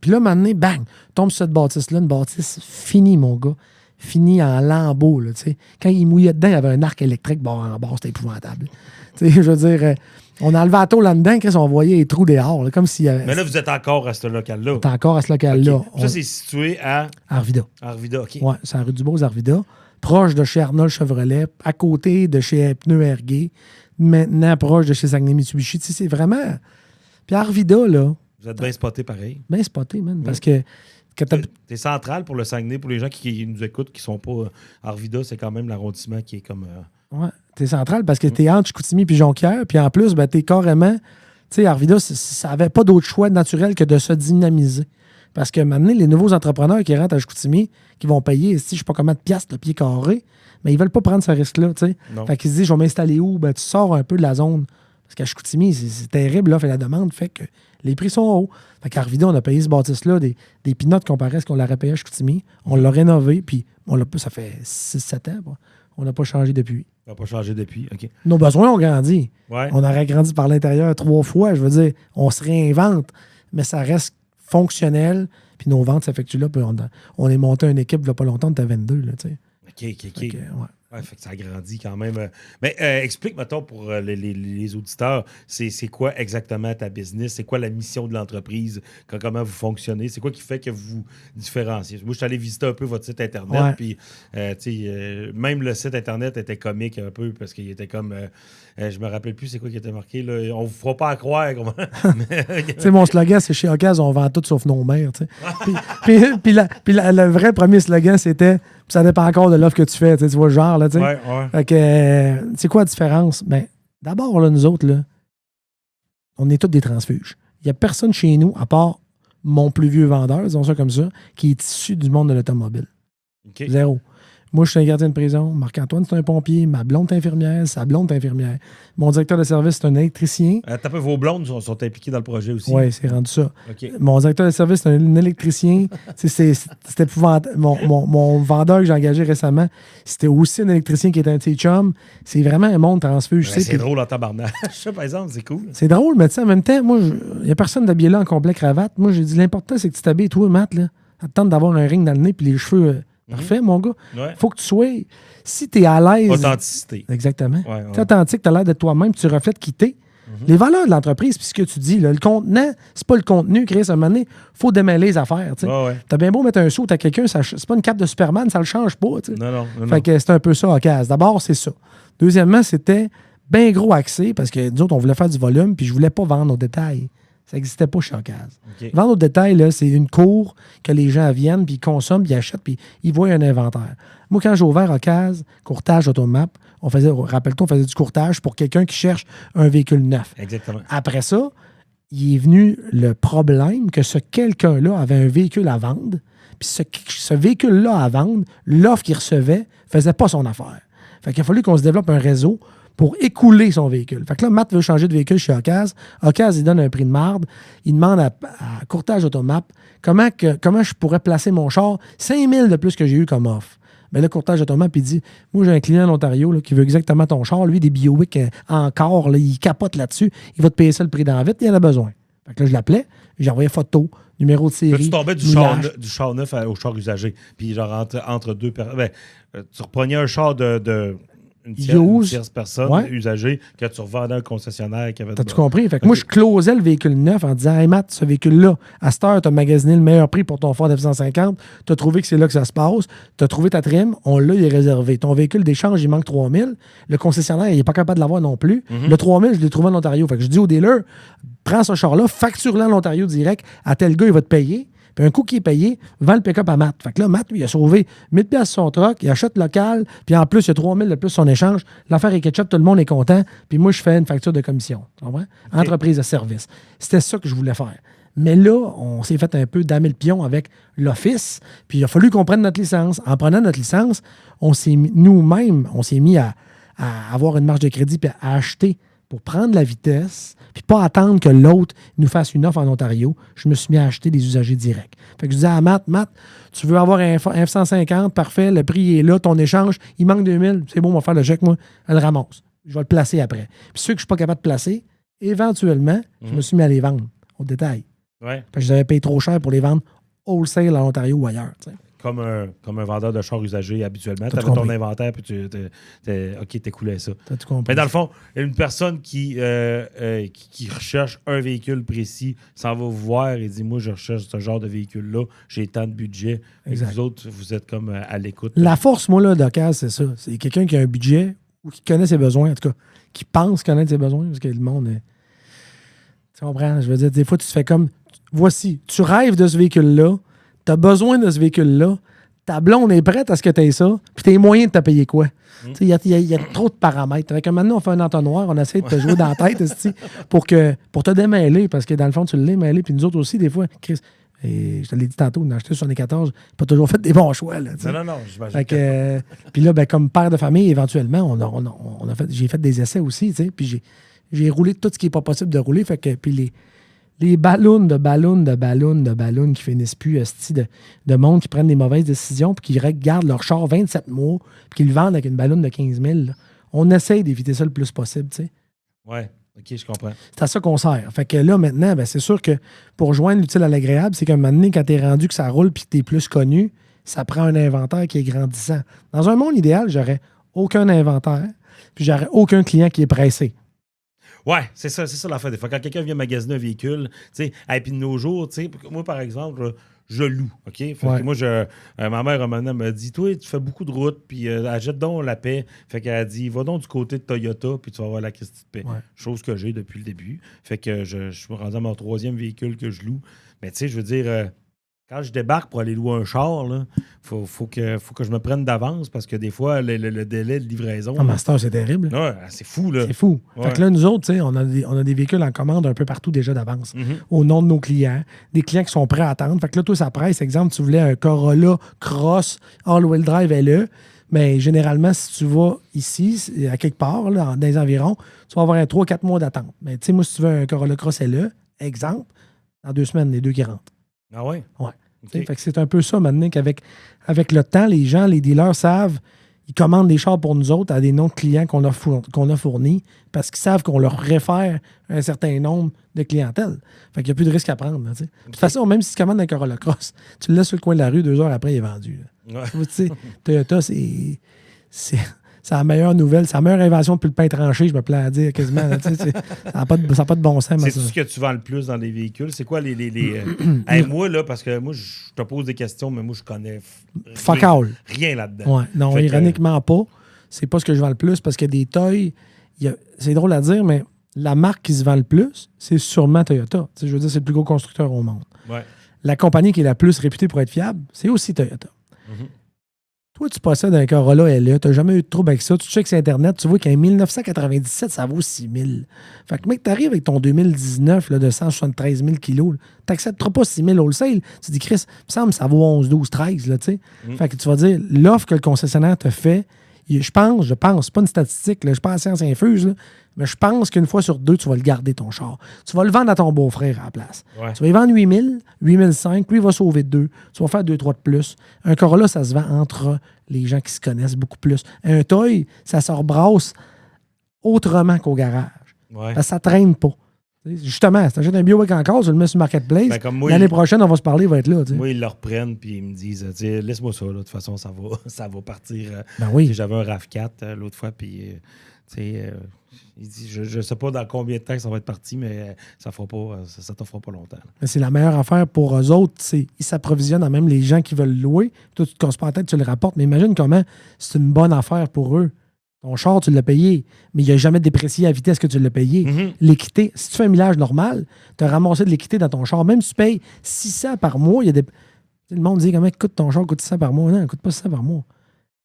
Puis là, maintenant, bang, tombe sur cette bâtisse-là, une bâtisse finie, mon gars. Finie en lambeaux, là, tu sais. Quand il mouillait dedans, il y avait un arc électrique bord en bord, c'était épouvantable. Tu sais, je veux dire, on a enlevé la tôle là-dedans, quand on voyait les trous dehors, là, comme s'il y avait... Mais là, vous êtes encore à ce local-là. On est encore à ce local-là. Okay. Ça, c'est situé à... Arvida. Arvida, OK. Oui, c'est à rue du Beaux-Arvida. Proche de chez Arnold Chevrolet, à côté de chez Pneus Ergué, maintenant proche de chez Saguenay Mitsubishi. Tu sais, c'est vraiment... Puis Arvida, là... Vous êtes bien spoté pareil. Bien spoté, man, parce que... T'es central pour le Saguenay, pour les gens qui nous écoutent, qui sont pas... Arvida, c'est quand même l'arrondissement qui est comme... Ouais, t'es central parce que t'es entre Chicoutimi puis Jonquière, puis en plus, t'es carrément... Tu sais, Arvida, ça n'avait pas d'autre choix naturel que de se dynamiser. Parce que maintenant, les nouveaux entrepreneurs qui rentrent à Chicoutimi, qui vont payer, je sais pas combien de piastres le pied carré, mais ils veulent pas prendre ce risque-là, tu sais. Fait qu'ils se disent, je vais m'installer où? Tu sors un peu de la zone. Parce qu'à Chicoutimi, c'est terrible, l'offre et la demande fait que les prix sont hauts. Fait qu'à Arvida, on a payé ce bâtisse-là des pinottes comparé à ce qu'on l'aurait payé à Chicoutimi. On l'a rénové, puis ça fait 6-7 ans. On n'a pas changé depuis. On n'a pas changé depuis, OK. Nos besoins ont grandi. Ouais. On aurait grandi par l'intérieur 3 fois. Je veux dire, on se réinvente, mais ça reste fonctionnel. Puis nos ventes s'effectuent là. Puis on est monté une équipe il n'y a pas longtemps, on était 22. Là, tu sais. OK. Ouais, fait que ça grandit quand même. Mais explique, mettons, pour les auditeurs, c'est quoi exactement ta business? C'est quoi la mission de l'entreprise? Comment vous fonctionnez? C'est quoi qui fait que vous différenciez? Moi, je suis allé visiter un peu votre site Internet, puis même le site Internet était comique un peu parce qu'il était comme... je me rappelle plus c'est quoi qui était marqué. Là. On vous fera pas à croire. Tu sais, mon slogan, c'est chez Ocase, on vend tout sauf nos mères. Puis le vrai premier slogan, c'était... Ça dépend encore de l'offre que tu fais, tu vois le genre, là, tu sais. Ouais. Fait que, c'est quoi la différence? Ben, d'abord, là, nous autres, là, on est tous des transfuges. Il n'y a personne chez nous, à part mon plus vieux vendeur, disons ça comme ça, qui est issu du monde de l'automobile. Okay. Zéro. Moi, je suis un gardien de prison. Marc-Antoine, c'est un pompier. Ma blonde est infirmière. Sa blonde est infirmière. Mon directeur de service, c'est un électricien. Vos blondes sont impliquées dans le projet aussi. Oui, c'est rendu ça. Okay. Mon directeur de service, c'est un électricien. C'était épouvantable. Mon vendeur que j'ai engagé récemment, c'était aussi un électricien qui était un de ses chums. C'est vraiment un monde transfuge. C'est drôle en tabarnak. Ça, par exemple, c'est cool. C'est drôle, mais tu sais, en même temps, moi, il n'y a personne d'habillé là en complet cravate. Moi, j'ai dit, l'important, c'est que tu t'habilles, toi, Matt, là. Attends d'avoir un ring dans le nez puis les cheveux... Parfait, mon gars. Ouais. Faut que tu sois... Si tu es à l'aise... Authenticité. Exactement. Ouais. Tu es authentique, tu as l'air de toi-même, tu reflètes qui t'es. Les valeurs de l'entreprise, puis ce que tu dis, là, le contenant, c'est pas le contenu, Chris. À un moment donné, faut démêler les affaires. T'as bien beau mettre un saut à quelqu'un, c'est pas une cape de Superman, ça le change pas. T'sais. Non. Fait que c'est un peu ça, Ocase. D'abord, c'est ça. Deuxièmement, c'était bien gros accès, parce que nous autres, on voulait faire du volume, puis je voulais pas vendre au détail. Ça n'existait pas chez Ocase. Okay. Vendre au détail, là, c'est une cour que les gens viennent, puis ils consomment, puis ils achètent, puis ils voient un inventaire. Moi, quand j'ai ouvert Ocase, courtage automap, rappelle-toi, on faisait du courtage pour quelqu'un qui cherche un véhicule neuf. Exactement. Après ça, il est venu le problème que ce quelqu'un-là avait un véhicule à vendre, puis ce véhicule-là à vendre, l'offre qu'il recevait, faisait pas son affaire. Fait qu'il a fallu qu'on se développe un réseau pour écouler son véhicule. Fait que là, Matt veut changer de véhicule chez Ocase. Ocase, il donne un prix de marde. Il demande à Courtage Automap comment je pourrais placer mon char 5 000 de plus que j'ai eu comme offre. Mais là, Courtage Automap, il dit, moi, j'ai un client en Ontario là, qui veut exactement ton char. Lui, des Biowick encore, là, il capote là-dessus. Il va te payer ça le prix dans vite, il en a besoin. Fait que là, je l'appelais, j'ai envoyé photo, numéro de série. Là, tu tombais du char neuf au char usagé. Puis genre entre deux personnes. Tu reprenais un char une tierce personne usagée que tu revendais à un concessionnaire qui avait... T'as-tu compris? Fait que moi, je closais le véhicule neuf en disant « Hey Matt, ce véhicule-là, à cette heure, t'as magasiné le meilleur prix pour ton Ford F-150, t'as trouvé que c'est là que ça se passe, t'as trouvé ta trim, on l'a, il est réservé. Ton véhicule d'échange, il manque 3 000. Le concessionnaire, il n'est pas capable de l'avoir non plus. Le 3 000, je l'ai trouvé en Ontario. Fait que je dis au dealer, prends ce char-là, facture-le en Ontario direct, à tel gars, il va te payer. Puis un coup qui est payé, vend le pick-up à Matt. Fait que là, Matt, lui, il a sauvé 1000 $ son truck, il achète local, puis en plus, il y a 3000 de plus son échange. L'affaire est ketchup, tout le monde est content, puis moi, je fais une facture de commission. Tu comprends? Okay. Entreprise de service. C'était ça que je voulais faire. Mais là, on s'est fait un peu damer le pion avec l'Office, puis il a fallu qu'on prenne notre licence. En prenant notre licence, nous-mêmes, on s'est mis à avoir une marge de crédit puis à acheter pour prendre la vitesse, puis pas attendre que l'autre nous fasse une offre en Ontario. Je me suis mis à acheter des usagers directs. Fait que je disais à Matt, tu veux avoir un F-150, parfait, le prix est là, ton échange, il manque 2000, c'est bon, on va faire le chèque, moi, elle le ramasse. Je vais le placer après. Puis ceux que je ne suis pas capable de placer, éventuellement, je me suis mis à les vendre au détail. Ouais. Parce que je les avais payé trop cher pour les vendre wholesale en Ontario ou ailleurs. T'sais. Comme un vendeur de chars usagés habituellement. Tu avais ton inventaire puis tu t'écoulais ça. T'as-tu compris? Mais dans le fond, une personne qui recherche un véhicule précis s'en va vous voir et dit « Moi, je recherche ce genre de véhicule-là, j'ai tant de budget. » Et vous autres, vous êtes comme à l'écoute. La force, moi, là, d'Ocase, c'est ça. C'est quelqu'un qui a un budget ou qui connaît ses besoins, en tout cas, qui pense connaître ses besoins, parce que le monde est... Tu comprends? Je veux dire, des fois, tu te fais comme... Voici, tu rêves de ce véhicule-là, tu as besoin de ce véhicule-là, ta blonde est prête à ce que tu aies ça, puis tu as les moyens de te payer quoi? Il y a trop de paramètres. Fait que maintenant, on fait un entonnoir, on essaie de te jouer dans la tête pour te démêler, parce que dans le fond, tu l'es mêlé, puis nous autres aussi, des fois, Chris, et je te l'ai dit tantôt, on a acheté 74, pas toujours fait des bons choix. Là, non, j'imagine. Puis là, comme père de famille, éventuellement, j'ai fait des essais aussi, puis j'ai roulé tout ce qui n'est pas possible de rouler. Fait que, puis les ballons qui finissent plus, de monde qui prennent des mauvaises décisions puis qui regardent leur char 27 mois puis qui le vendent avec une ballonne de 15 000. Là. On essaye d'éviter ça le plus possible, tu sais. Ouais, OK, je comprends. C'est à ça qu'on sert. Fait que là, maintenant, c'est sûr que pour joindre l'utile à l'agréable, c'est qu'à un moment donné, quand t'es rendu que ça roule puis que t'es plus connu, ça prend un inventaire qui est grandissant. Dans un monde idéal, j'aurais aucun inventaire puis j'aurais aucun client qui est pressé. Ouais, c'est ça l'affaire. Des fois, quand quelqu'un vient magasiner un véhicule, tu sais, et puis de nos jours, tu sais, moi, par exemple, je loue, OK? Fait que moi, ma mère, maintenant, m'a dit, toi, tu fais beaucoup de routes, puis achète donc la paix. Fait qu'elle a dit, va donc du côté de Toyota, puis tu vas avoir la question de paix. Ouais. Chose que j'ai depuis le début. Fait que je suis rendu à mon 3e véhicule que je loue. Mais tu sais, je veux dire... Quand je débarque pour aller louer un char, il faut que je me prenne d'avance parce que des fois, le délai de livraison... Ah, master, c'est terrible. Ouais, c'est fou, là. C'est fou. Ouais. Fait que là, nous autres, on a des véhicules en commande un peu partout déjà d'avance, au nom de nos clients. Des clients qui sont prêts à attendre. Fait que là, toi, ça presse. Exemple, tu voulais un Corolla Cross All-Wheel Drive LE. Mais généralement, si tu vas ici, à quelque part, là, dans les environs, tu vas avoir un 3-4 mois d'attente. Mais tu sais, moi, si tu veux un Corolla Cross LE, exemple, dans 2 semaines, les deux qui rentrent. Ah oui? Ouais. Okay. Fait que c'est un peu ça maintenant qu'avec le temps, les gens, les dealers savent, ils commandent des chars pour nous autres à des noms de clients qu'on a fournis parce qu'ils savent qu'on leur réfère un certain nombre de clientèle. Fait qu'il n'y a plus de risque à prendre. Là, de toute façon, même si tu commandes un Corolla Cross, tu le laisses sur le coin de la rue, 2 heures après, il est vendu. Ouais. Toyota, c'est la meilleure nouvelle, c'est la meilleure invention depuis le pain tranché, je me plais à dire quasiment. Là, ça n'a pas de bon sens. C'est tout ce que tu vends le plus dans les véhicules. C'est quoi les moi, là, parce que moi, je te pose des questions, mais moi, je connais rien là-dedans. Ouais, non, ironiquement pas. C'est pas ce que je vends le plus parce que des Toy, c'est drôle à dire, mais la marque qui se vend le plus, c'est sûrement Toyota. Je veux dire, c'est le plus gros constructeur au monde. Ouais. La compagnie qui est la plus réputée pour être fiable, c'est aussi Toyota. Mm-hmm. Toi, tu possèdes un Corolla LE, tu n'as jamais eu de trouble avec ça. Tu checkes sur Internet, tu vois qu'en 1997, ça vaut 6 000. Fait que, mec, tu arrives avec ton 2019 là, de 173 000 kilos, tu n'accepteras pas 6 000 wholesale. Tu dis, Chris, il me semble que ça vaut 11, 12, 13. Là, Fait que tu vas dire, l'offre que le concessionnaire te fait, je pense, c'est pas une statistique, là, je suis pas à science infuse, là, mais je pense qu'une fois sur 2, tu vas le garder ton char. Tu vas le vendre à ton beau-frère à la place. Ouais. Tu vas y vendre 8 000, 8 500, lui, il va sauver 2. Tu vas faire 2-3 de plus. Un Corolla, ça se vend entre les gens qui se connaissent beaucoup plus. Un Toy, ça se rebrasse autrement qu'au garage. Ouais. Parce que ça traîne pas. Justement, si tu achètes un Buick encore, tu le mets sur Marketplace, l'année prochaine, on va se parler, il va être là. T'sais. Moi, ils le reprennent puis ils me disent laisse-moi ça, là, de toute façon, ça va partir. Oui. J'avais un RAV4 l'autre fois, puis il dit je sais pas dans combien de temps ça va être parti, mais ça t'offre pas longtemps. Mais c'est la meilleure affaire pour eux autres. Ils s'approvisionnent à même les gens qui veulent louer. Toi, tu te casses pas la tête, tu le rapportes. Mais imagine comment c'est une bonne affaire pour eux. Ton char, tu l'as payé, mais il n'a jamais déprécié à la vitesse que tu l'as payé. Mm-hmm. L'équité, si tu fais un millage normal, tu as ramassé de l'équité dans ton char. Même si tu payes 600 par mois, il y a des. Le monde dit comment coûte ton char, coûte 600 par mois. Non, il ne coûte pas 600 par mois.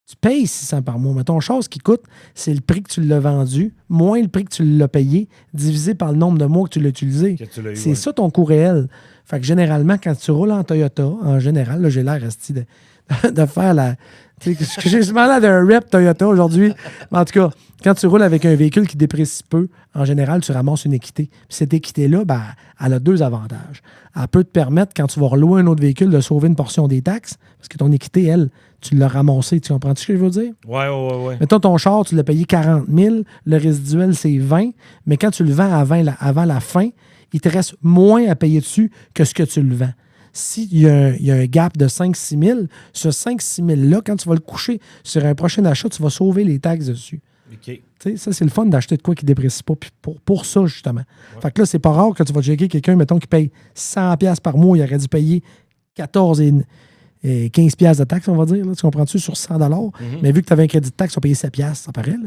Tu payes 600 par mois. Mais ton char, ce qui coûte, c'est le prix que tu l'as vendu, moins le prix que tu l'as payé, divisé par le nombre de mois que tu l'as utilisé. C'est ça ton coût réel. Fait que généralement, quand tu roules en Toyota, en général, là, j'ai l'air de faire la. J'ai demandé d'un rep Toyota aujourd'hui. Mais en tout cas, quand tu roules avec un véhicule qui déprécie peu, en général, tu ramasses une équité. Puis cette équité-là, elle a 2 avantages. Elle peut te permettre, quand tu vas relouer un autre véhicule, de sauver une portion des taxes, parce que ton équité, elle, tu l'as ramassée. Tu comprends-tu ce que je veux dire? Oui. Mettons, ton char, tu l'as payé 40 000, le résiduel, c'est 20, mais quand tu le vends avant la fin, il te reste moins à payer dessus que ce que tu le vends. S'il y a un gap de 5-6 000, ce 5-6 000-là, quand tu vas le coucher sur un prochain achat, tu vas sauver les taxes dessus. Okay. Ça, c'est le fun d'acheter de quoi qui ne déprécie pas. Puis pour ça, justement. Ouais. Fait que là, c'est pas rare que tu vas checker quelqu'un, mettons, qui paye 100$ par mois, il aurait dû payer 14 et 15$ de taxes, on va dire. Là, tu comprends-tu, sur 100$? Mm-hmm. Mais vu que tu avais un crédit de taxe, tu vas payer 7$, ça paraît.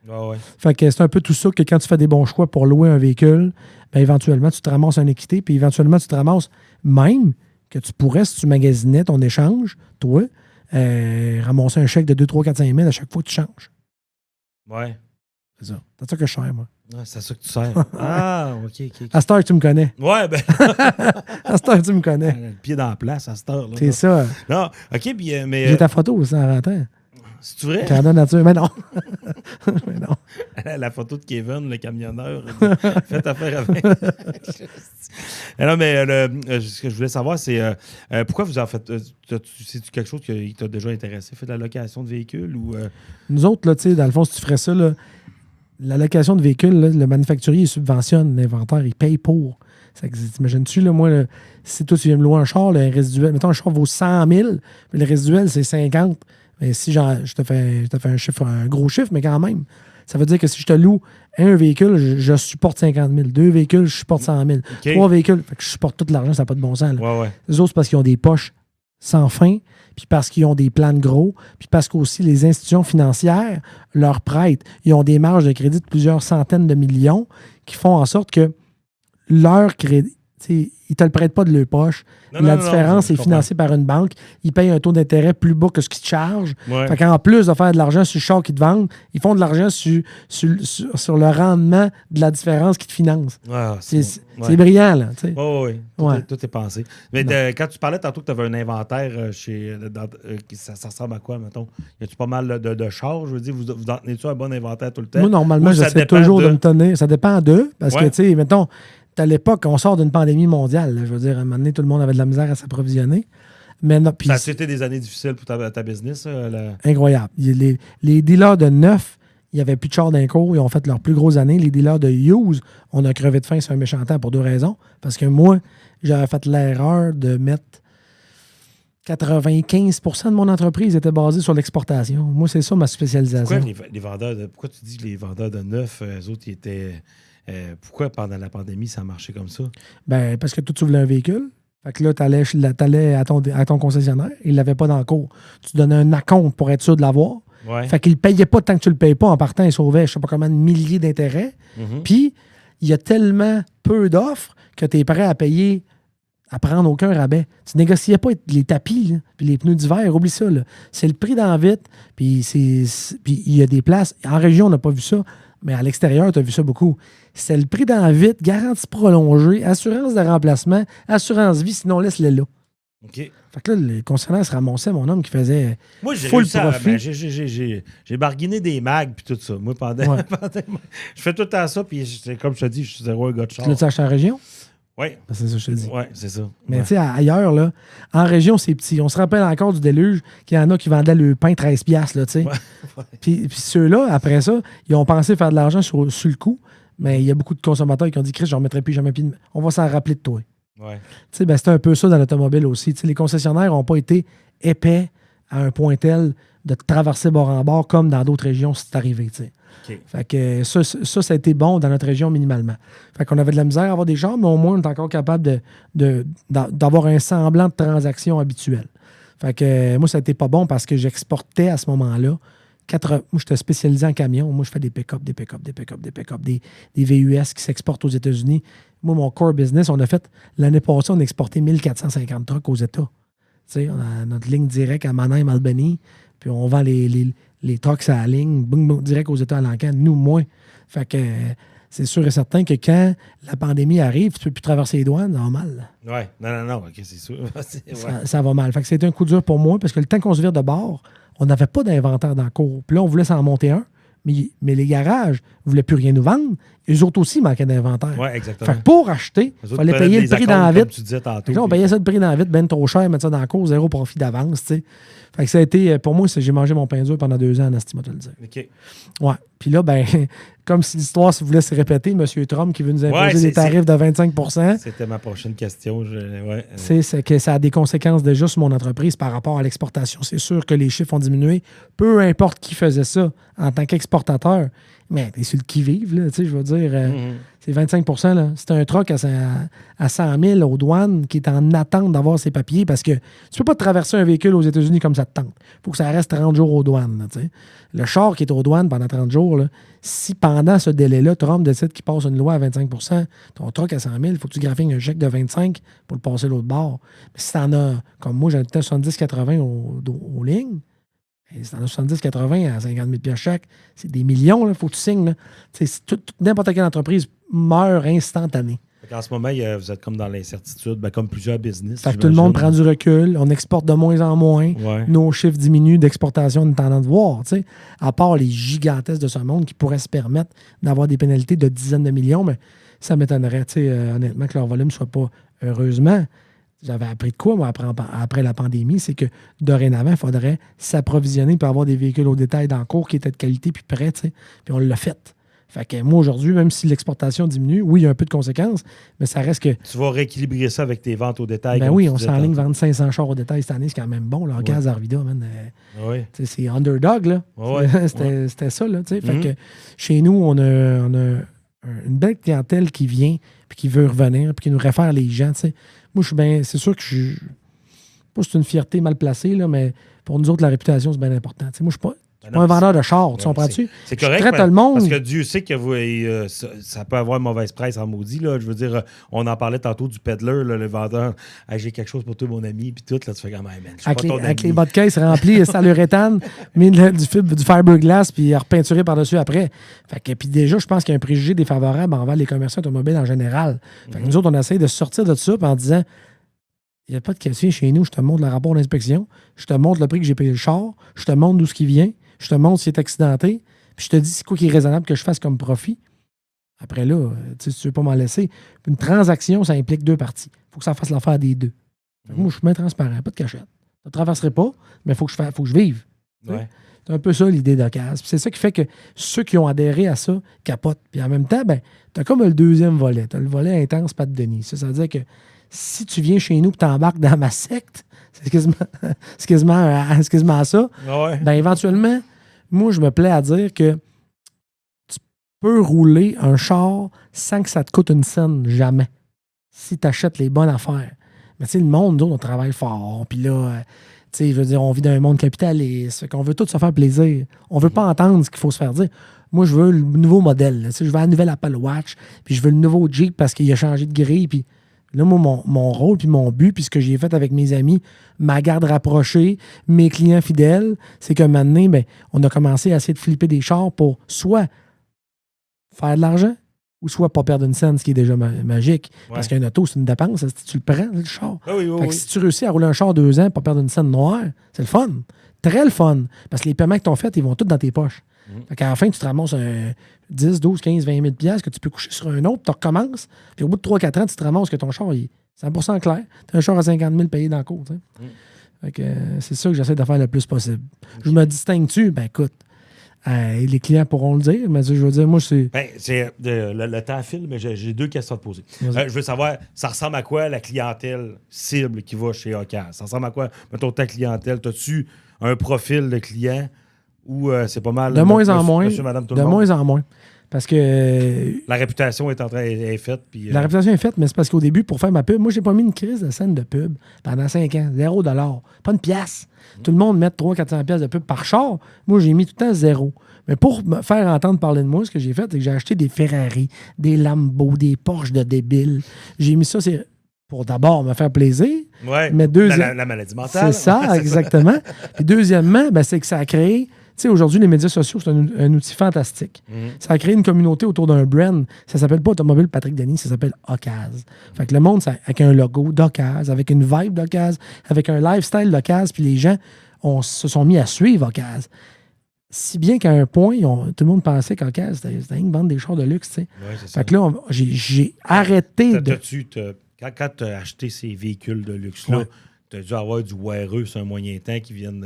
Là, Fait que c'est un peu tout ça que quand tu fais des bons choix pour louer un véhicule, éventuellement, tu te ramasses une équité, puis éventuellement, tu te ramasses même que tu pourrais, si tu magasinais ton échange, toi, ramasser un chèque de 2, 3, 4, 5 000 à chaque fois que tu changes. Ouais. C'est ça. C'est ça que je sers, moi. Ouais, c'est ça que tu sers. Ah, OK. À cette heure, tu me connais. Ouais, à cette heure, tu me connais. Le pied dans la place à cette heure. C'est ça. Non, OK, puis mais... J'ai ta photo aussi en rentrant. C'est vrai? Grandeur nature, mais non. Mais non. La photo de Kevin, le camionneur. Faites affaire avec. Non, mais ce que je voulais savoir, c'est pourquoi vous en faites. C'est-tu quelque chose qui t'a déjà intéressé? Faites la location de véhicules ou. Nous autres, là, tu sais, dans le fond, si tu ferais ça, là, la location de véhicules, là, le manufacturier il subventionne l'inventaire, il paye pour. T'imagines-tu, là, moi, là, si toi, tu viens me louer un char, là, un résiduel, mettons, un char vaut 100 000, mais le résiduel, c'est 50. Mais si je te fais un chiffre, un gros chiffre, mais quand même, ça veut dire que si je te loue un véhicule, je supporte 50 000. 2 véhicules, je supporte 100 000. Okay. 3 véhicules, fait que je supporte tout l'argent, ça n'a pas de bon sens. Là. Ouais. Les autres, c'est parce qu'ils ont des poches sans fin, puis parce qu'ils ont des plans de gros, puis parce qu'aussi les institutions financières leur prêtent. Ils ont des marges de crédit de plusieurs centaines de millions qui font en sorte que leur crédit, ne te le prêtent pas de leur poche. La différence est financée par une banque. Ils payent un taux d'intérêt plus bas que ce qu'ils te chargent. Ouais. Fait qu'en plus de faire de l'argent sur le char qu'ils te vendent, ils font de l'argent sur le rendement de la différence qu'ils te financent. C'est brillant, là. Oui. Tout est pensé. Mais quand tu parlais tantôt que tu avais un inventaire ça ressemble à quoi, mettons? Y a-tu pas mal de chars? Je veux dire, vous en tenez-tu un bon inventaire tout le temps? Moi, normalement, j'essaie toujours de me tenir. Ça dépend d'eux. Parce que, tu sais, mettons, à l'époque, on sort d'une pandémie mondiale. Là, je veux dire, à un moment donné, tout le monde avait de la misère à s'approvisionner. Mais non, ça a été des années difficiles pour ta business? Incroyable. Les dealers de neuf, il n'y avait plus de chars d'un cours. Ils ont fait leurs plus grosses années. Les dealers de use, on a crevé de faim sur un méchant temps pour deux raisons. Parce que moi, j'avais fait l'erreur de mettre 95% de mon entreprise était basée sur l'exportation. Moi, c'est ça ma spécialisation. Pourquoi tu dis que les vendeurs de neuf, eux autres, ils étaient... pourquoi pendant la pandémie, ça a marché comme ça? Ben, parce que toi, tu voulais un véhicule. Fait que là, tu allais à ton concessionnaire. Il ne l'avait pas dans le cours. Tu donnais un acompte pour être sûr de l'avoir. Ouais. Fait qu'il ne payait pas tant que tu ne le payes pas. En partant, il sauvait, je ne sais pas combien de milliers d'intérêts. Puis, il y a tellement peu d'offres que tu es prêt à payer, à prendre aucun rabais. Tu ne négociais pas les tapis, là, puis les pneus d'hiver. Oublie ça. Là. C'est le prix dans vite. Puis il y a des places. En région, on n'a pas vu ça. Mais à l'extérieur, tu as vu ça beaucoup. C'est le prix dans vite, garantie prolongée, assurance de remplacement, assurance vie, sinon laisse-les là. OK. Fait que là, le concessionnaire se ramassait, mon homme, qui faisait moi, j'ai full profit. J'ai barguiné des mags puis tout ça. Moi, pendant je fais tout le temps ça, puis comme je te dis, je suis zéro un gars de char. Tu l'as acheté en région? Oui. C'est ça que je te dis. Oui, c'est ça. Mais tu sais, ailleurs, là, en région, c'est petit. On se rappelle encore du déluge qu'il y en a qui vendaient le pain 13$, là, tu sais. Puis ceux-là, après ça, ils ont pensé faire de l'argent sur le coup, mais il y a beaucoup de consommateurs qui ont dit, Chris, je ne remettrai plus jamais pied. On va s'en rappeler de toi. Ouais. Tu sais, ben, c'est un peu ça dans l'automobile aussi. Tu sais, les concessionnaires n'ont pas été épais à un point tel de traverser bord en bord comme dans d'autres régions, c'est arrivé, tu sais. Okay. Fait que ça a été bon dans notre région minimalement. Fait qu'on avait de la misère à avoir des chars, mais au moins, on est encore capable d'avoir un semblant de transaction habituelle. Fait que moi, ça a été pas bon parce que j'exportais à ce moment-là. Moi, j'étais spécialisé en camions. Moi, je fais des pick-up, des VUS qui s'exportent aux États-Unis. Moi, mon core business, l'année passée, on a exporté 1450 trucks aux États. Tu sais, on a notre ligne directe à Mannheim, Albany, puis on vend les trucks à la ligne, boum, direct aux États à l'encan. Nous, moins. Fait que c'est sûr et certain que quand la pandémie arrive, tu ne peux plus traverser les douanes, ça va mal. Oui, non, OK, c'est sûr. Ça va mal. Fait que c'était un coup dur pour moi, parce que le temps qu'on se vire de bord, on n'avait pas d'inventaire dans le cours. Puis là, on voulait s'en monter un, mais les garages ne voulaient plus rien nous vendre. Eux autres aussi manquaient d'inventaire. Oui, exactement. Fait que pour acheter, il fallait payer le prix dans la vite. Là, on payait ça le prix dans la vite, ben trop cher, mettre ça dans le cours, zéro profit d'avance, tu sais. Fait que ça a été, pour moi, j'ai mangé mon pain dur pendant 2 ans, en estime, te le dire. OK. Ouais. Puis là, ben, comme si l'histoire se voulait se répéter, M. Trump qui veut nous imposer des tarifs de 25%. C'était ma prochaine question. C'est que ça a des conséquences déjà sur mon entreprise par rapport à l'exportation. C'est sûr que les chiffres ont diminué. Peu importe qui faisait ça en tant qu'exportateur, mais t'es sur le qui-vive, là, tu sais, je veux dire, c'est 25%, là. C'est un truck à 100 000 aux douanes qui est en attente d'avoir ses papiers parce que tu peux pas traverser un véhicule aux États-Unis comme ça te tente. Il faut que ça reste 30 jours aux douanes, là, tu sais. Le char qui est aux douanes pendant 30 jours, là, si pendant ce délai-là, Trump décide qu'il passe une loi à 25%, ton truck à 100 000, il faut que tu graphiques un chèque de 25 pour le passer l'autre bord. Mais si t'en as, comme moi, j'en ai 70-80 aux lignes, et si t'en as 70-80 à 50 000 chaque, c'est des millions, il faut que tu signes. N'importe quelle entreprise meurt instantané. En ce moment, vous êtes comme dans l'incertitude, comme plusieurs business. Fait que tout le monde prend du recul, on exporte de moins en moins, nos chiffres diminuent d'exportation, on est en train de voir. T'sais. À part les gigantesques de ce monde qui pourraient se permettre d'avoir des pénalités de dizaines de millions, mais ça m'étonnerait, honnêtement, que leur volume ne soit pas, heureusement. J'avais appris de quoi, moi, après la pandémie, c'est que dorénavant, il faudrait s'approvisionner pour avoir des véhicules au détail dans le cours qui étaient de qualité puis prêts, puis on l'a fait. Fait que moi, aujourd'hui, même si l'exportation diminue, oui, il y a un peu de conséquences, mais ça reste que... Tu vas rééquilibrer ça avec tes ventes au détail. Ben oui, on s'enligne vendre 500 chars au détail cette année, c'est quand même bon. Là, gaz Arvida, man. C'est underdog, là. C'était ça, là. Fait que chez nous, on a une belle clientèle qui vient puis qui veut revenir puis qui nous réfère les gens, tu sais. Moi, c'est sûr que c'est une fierté mal placée, là, mais pour nous autres, la réputation, c'est bien important. T'sais, moi, je suis pas C'est pas un vendeur de char, tu comprends-tu? C'est correct, je traite le monde. Parce que Dieu sait que ça peut avoir une mauvaise presse en maudit. Là. Je veux dire, on en parlait tantôt du peddler, là, le vendeur. Hey, j'ai quelque chose pour toi, mon ami, puis tout. Là, tu fais quand même, avec les bas de caisse remplis, saluréthane, mis du fiberglass, puis repeinturé par-dessus après. Fait que, puis déjà, je pense qu'il y a un préjugé défavorable envers les commerçants automobiles en général. Fait que nous autres, on essaie de sortir de ça en disant il n'y a pas de caissier chez nous, je te montre le rapport d'inspection, je te montre le prix que j'ai payé le char, je te montre d'où ce qui vient, je te montre s'il est accidenté, puis je te dis c'est quoi qui est raisonnable que je fasse comme profit. Après là, si tu ne veux pas m'en laisser, une transaction, ça implique deux parties. Il faut que ça fasse l'affaire des deux. Moi, je suis bien transparent, pas de cachette. Ça ne traverserait pas, mais il faut que je vive. Ouais. C'est un peu ça l'idée d'Ocase. C'est ça qui fait que ceux qui ont adhéré à ça capotent. Puis en même temps, ben, tu as comme le deuxième volet. Tu as le volet intense, Pat Denis. Ça veut dire que si tu viens chez nous et t'embarques dans ma secte, c'est quasiment ça, ben éventuellement, moi, je me plais à dire que tu peux rouler un char sans que ça te coûte une scène, jamais. Si tu achètes les bonnes affaires. Mais tu sais, le monde, nous, on travaille fort. Puis là, tu sais, je veux dire, on vit dans un monde capitaliste. Fait qu'on veut tout se faire plaisir. On veut pas entendre ce qu'il faut se faire dire. Moi, je veux le nouveau modèle. Tu sais, je veux la nouvelle Apple Watch. Puis je veux le nouveau Jeep parce qu'il a changé de grille. Puis là, moi, mon rôle, puis mon but, puis ce que j'ai fait avec mes amis, ma garde rapprochée, mes clients fidèles, c'est que maintenant, ben, on a commencé à essayer de flipper des chars pour soit faire de l'argent ou soit pas perdre une scène, ce qui est déjà magique. Ouais. Parce qu'un auto, c'est une dépense. Si tu le prends, le char. Oui. Si tu réussis à rouler un char 2 ans, pas perdre une scène noire, c'est le fun. Très le fun. Parce que les paiements que t'ont fait, ils vont tous dans tes poches. Fait qu'à la fin, tu te ramasses 10, 12, 15, 20 000 piastres que tu peux coucher sur un autre, tu recommences. Puis au bout de 3-4 ans, tu te ramasses que ton char il est 100% clair. Tu as un char à 50 000 payé dans le cours. Fait que c'est ça que j'essaie de faire le plus possible. Je me distingue-tu? Ben écoute, les clients pourront le dire, mais je veux dire, moi, c'est... Ben, le temps file, mais j'ai 2 questions à te poser. Je veux savoir, ça ressemble à quoi la clientèle cible qui va chez Ocase? Ça ressemble à quoi, mettons, ta clientèle? As-tu un profil de client ou c'est pas mal... De moins en moins. Monsieur, madame, tout le monde? De moins en moins. Parce que... La réputation est faite. Puis, La réputation est faite, mais c'est parce qu'au début, pour faire ma pub, moi, j'ai pas mis une crise de scène de pub pendant 5 ans. 0 $. Pas une pièce. Tout le monde met 300-400 pièces de pub par char. Moi, j'ai mis tout le temps 0. Mais pour me faire entendre parler de moi, ce que j'ai fait, c'est que j'ai acheté des Ferrari, des Lambo, des Porsche de débiles. J'ai mis ça, c'est pour d'abord me faire plaisir. Ouais, mais la maladie mentale. C'est ça, exactement. Puis deuxièmement, ben, c'est que ça a créé... Tu sais, aujourd'hui, les médias sociaux, c'est un outil fantastique. Ça a créé une communauté autour d'un brand. Ça s'appelle pas Automobile Patrick Denis, ça s'appelle Ocase. Fait que le monde, avec un logo d'Ocase, avec une vibe d'Ocase, avec un lifestyle d'Ocase, puis les gens se sont mis à suivre Ocase. Si bien qu'à un point, tout le monde pensait qu'Ocase, c'était une vendre des chars de luxe, tu sais. Ouais, fait que là, j'ai arrêté Quand tu as acheté ces véhicules de luxe-là, tu as dû avoir du weareux sur un moyen temps qui viennent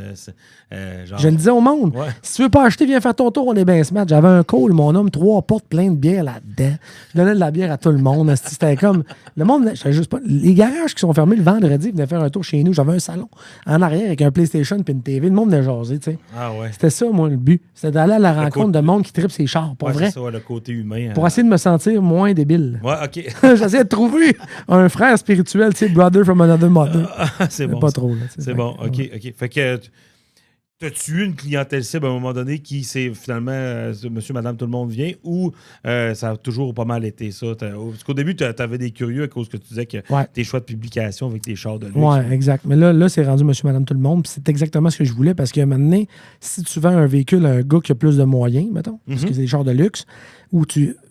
genre... Je le disais au monde. Ouais. Si tu veux pas acheter, viens faire ton tour, on est bien smart. J'avais un call, mon homme, 3 portes pleines de bière là-dedans. Je donnais de la bière à tout le monde. C'était comme... Le monde, je savais juste pas... Les garages qui sont fermés le vendredi venaient faire un tour chez nous. J'avais un salon en arrière avec un PlayStation et une TV. Le monde venait jaser, tu sais. Ah ouais. C'était ça, moi, le but. C'était d'aller à la rencontre de monde qui tripe ses chars, pour vrai. C'est ça, le côté humain. Pour essayer de me sentir moins débile. Ouais, OK. J'essayais de trouver un frère spirituel, tu sais, brother from another mother. C'est bon. Pas trop, là. C'est bon, OK. Fait que t'as-tu eu une clientèle cible à un moment donné qui c'est finalement monsieur, madame, tout le monde vient ou ça a toujours pas mal été ça? Parce qu'au début, t'avais des curieux à cause que tu disais que tes choix de publication avec tes chars de luxe. Oui, exact. Mais là c'est rendu monsieur, madame, tout le monde. Puis c'est exactement ce que je voulais parce que maintenant, si tu vends un véhicule à un gars qui a plus de moyens, mettons, parce que c'est des chars de luxe, où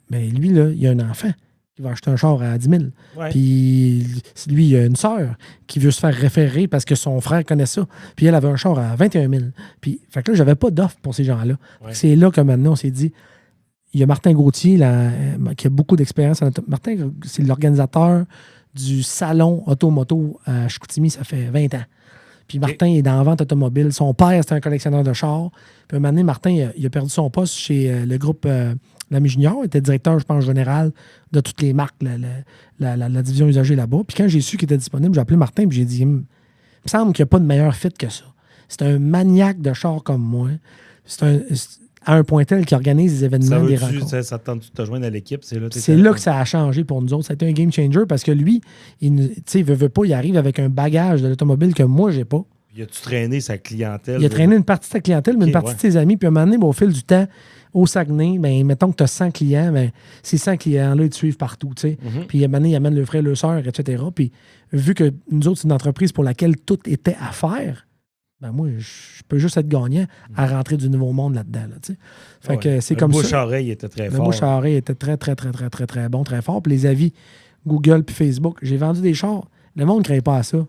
ben lui, là, il y a un enfant qui va acheter un char à 10 000. Ouais. Puis lui, il a une sœur qui veut se faire référer parce que son frère connaît ça. Puis elle avait un char à 21 000. Puis, fait que là, j'avais pas d'offre pour ces gens-là. Ouais. C'est là que maintenant, on s'est dit, il y a Martin Gauthier là, qui a beaucoup d'expérience. Martin, c'est l'organisateur du salon Automoto à Chicoutimi, ça fait 20 ans. Puis Martin est dans la vente automobile. Son père, c'était un collectionneur de chars. Puis un moment donné, Martin, il a perdu son poste chez le groupe L'Ami Junior. Il était directeur, je pense, général de toutes les marques, la division usagée là-bas. Puis quand j'ai su qu'il était disponible, j'ai appelé Martin et j'ai dit, il me semble qu'il n'y a pas de meilleur fit que ça. C'est un maniaque de chars comme moi. À un point tel qu'il organise des événements, des rencontres. Ça tente de te joindre à l'équipe? C'est là que ça a changé pour nous autres. Ça a été un game changer parce que lui, il veut pas, il arrive avec un bagage de l'automobile que moi, j'ai pas. Puis as-tu traîné sa clientèle? Il a traîné une partie de sa clientèle, mais une partie de ses amis. Puis à un moment donné, au fil du temps, au Saguenay, ben, mettons que tu as 100 clients, ben, ces 100 clients-là, ils te suivent partout. Tu sais. Puis à un moment donné, ils amènent le frère, le soeur, etc. Puis vu que nous autres, c'est une entreprise pour laquelle tout était à faire, ben moi, je peux juste être gagnant à rentrer du nouveau monde là-dedans. Là, tu sais. Fait que c'est comme ça. Le bouche-oreille était très fort. Le bouche-oreille était très, très, très, très, très, très bon, très fort. Puis les avis Google puis Facebook, j'ai vendu des chars. Le monde ne crée pas à ça.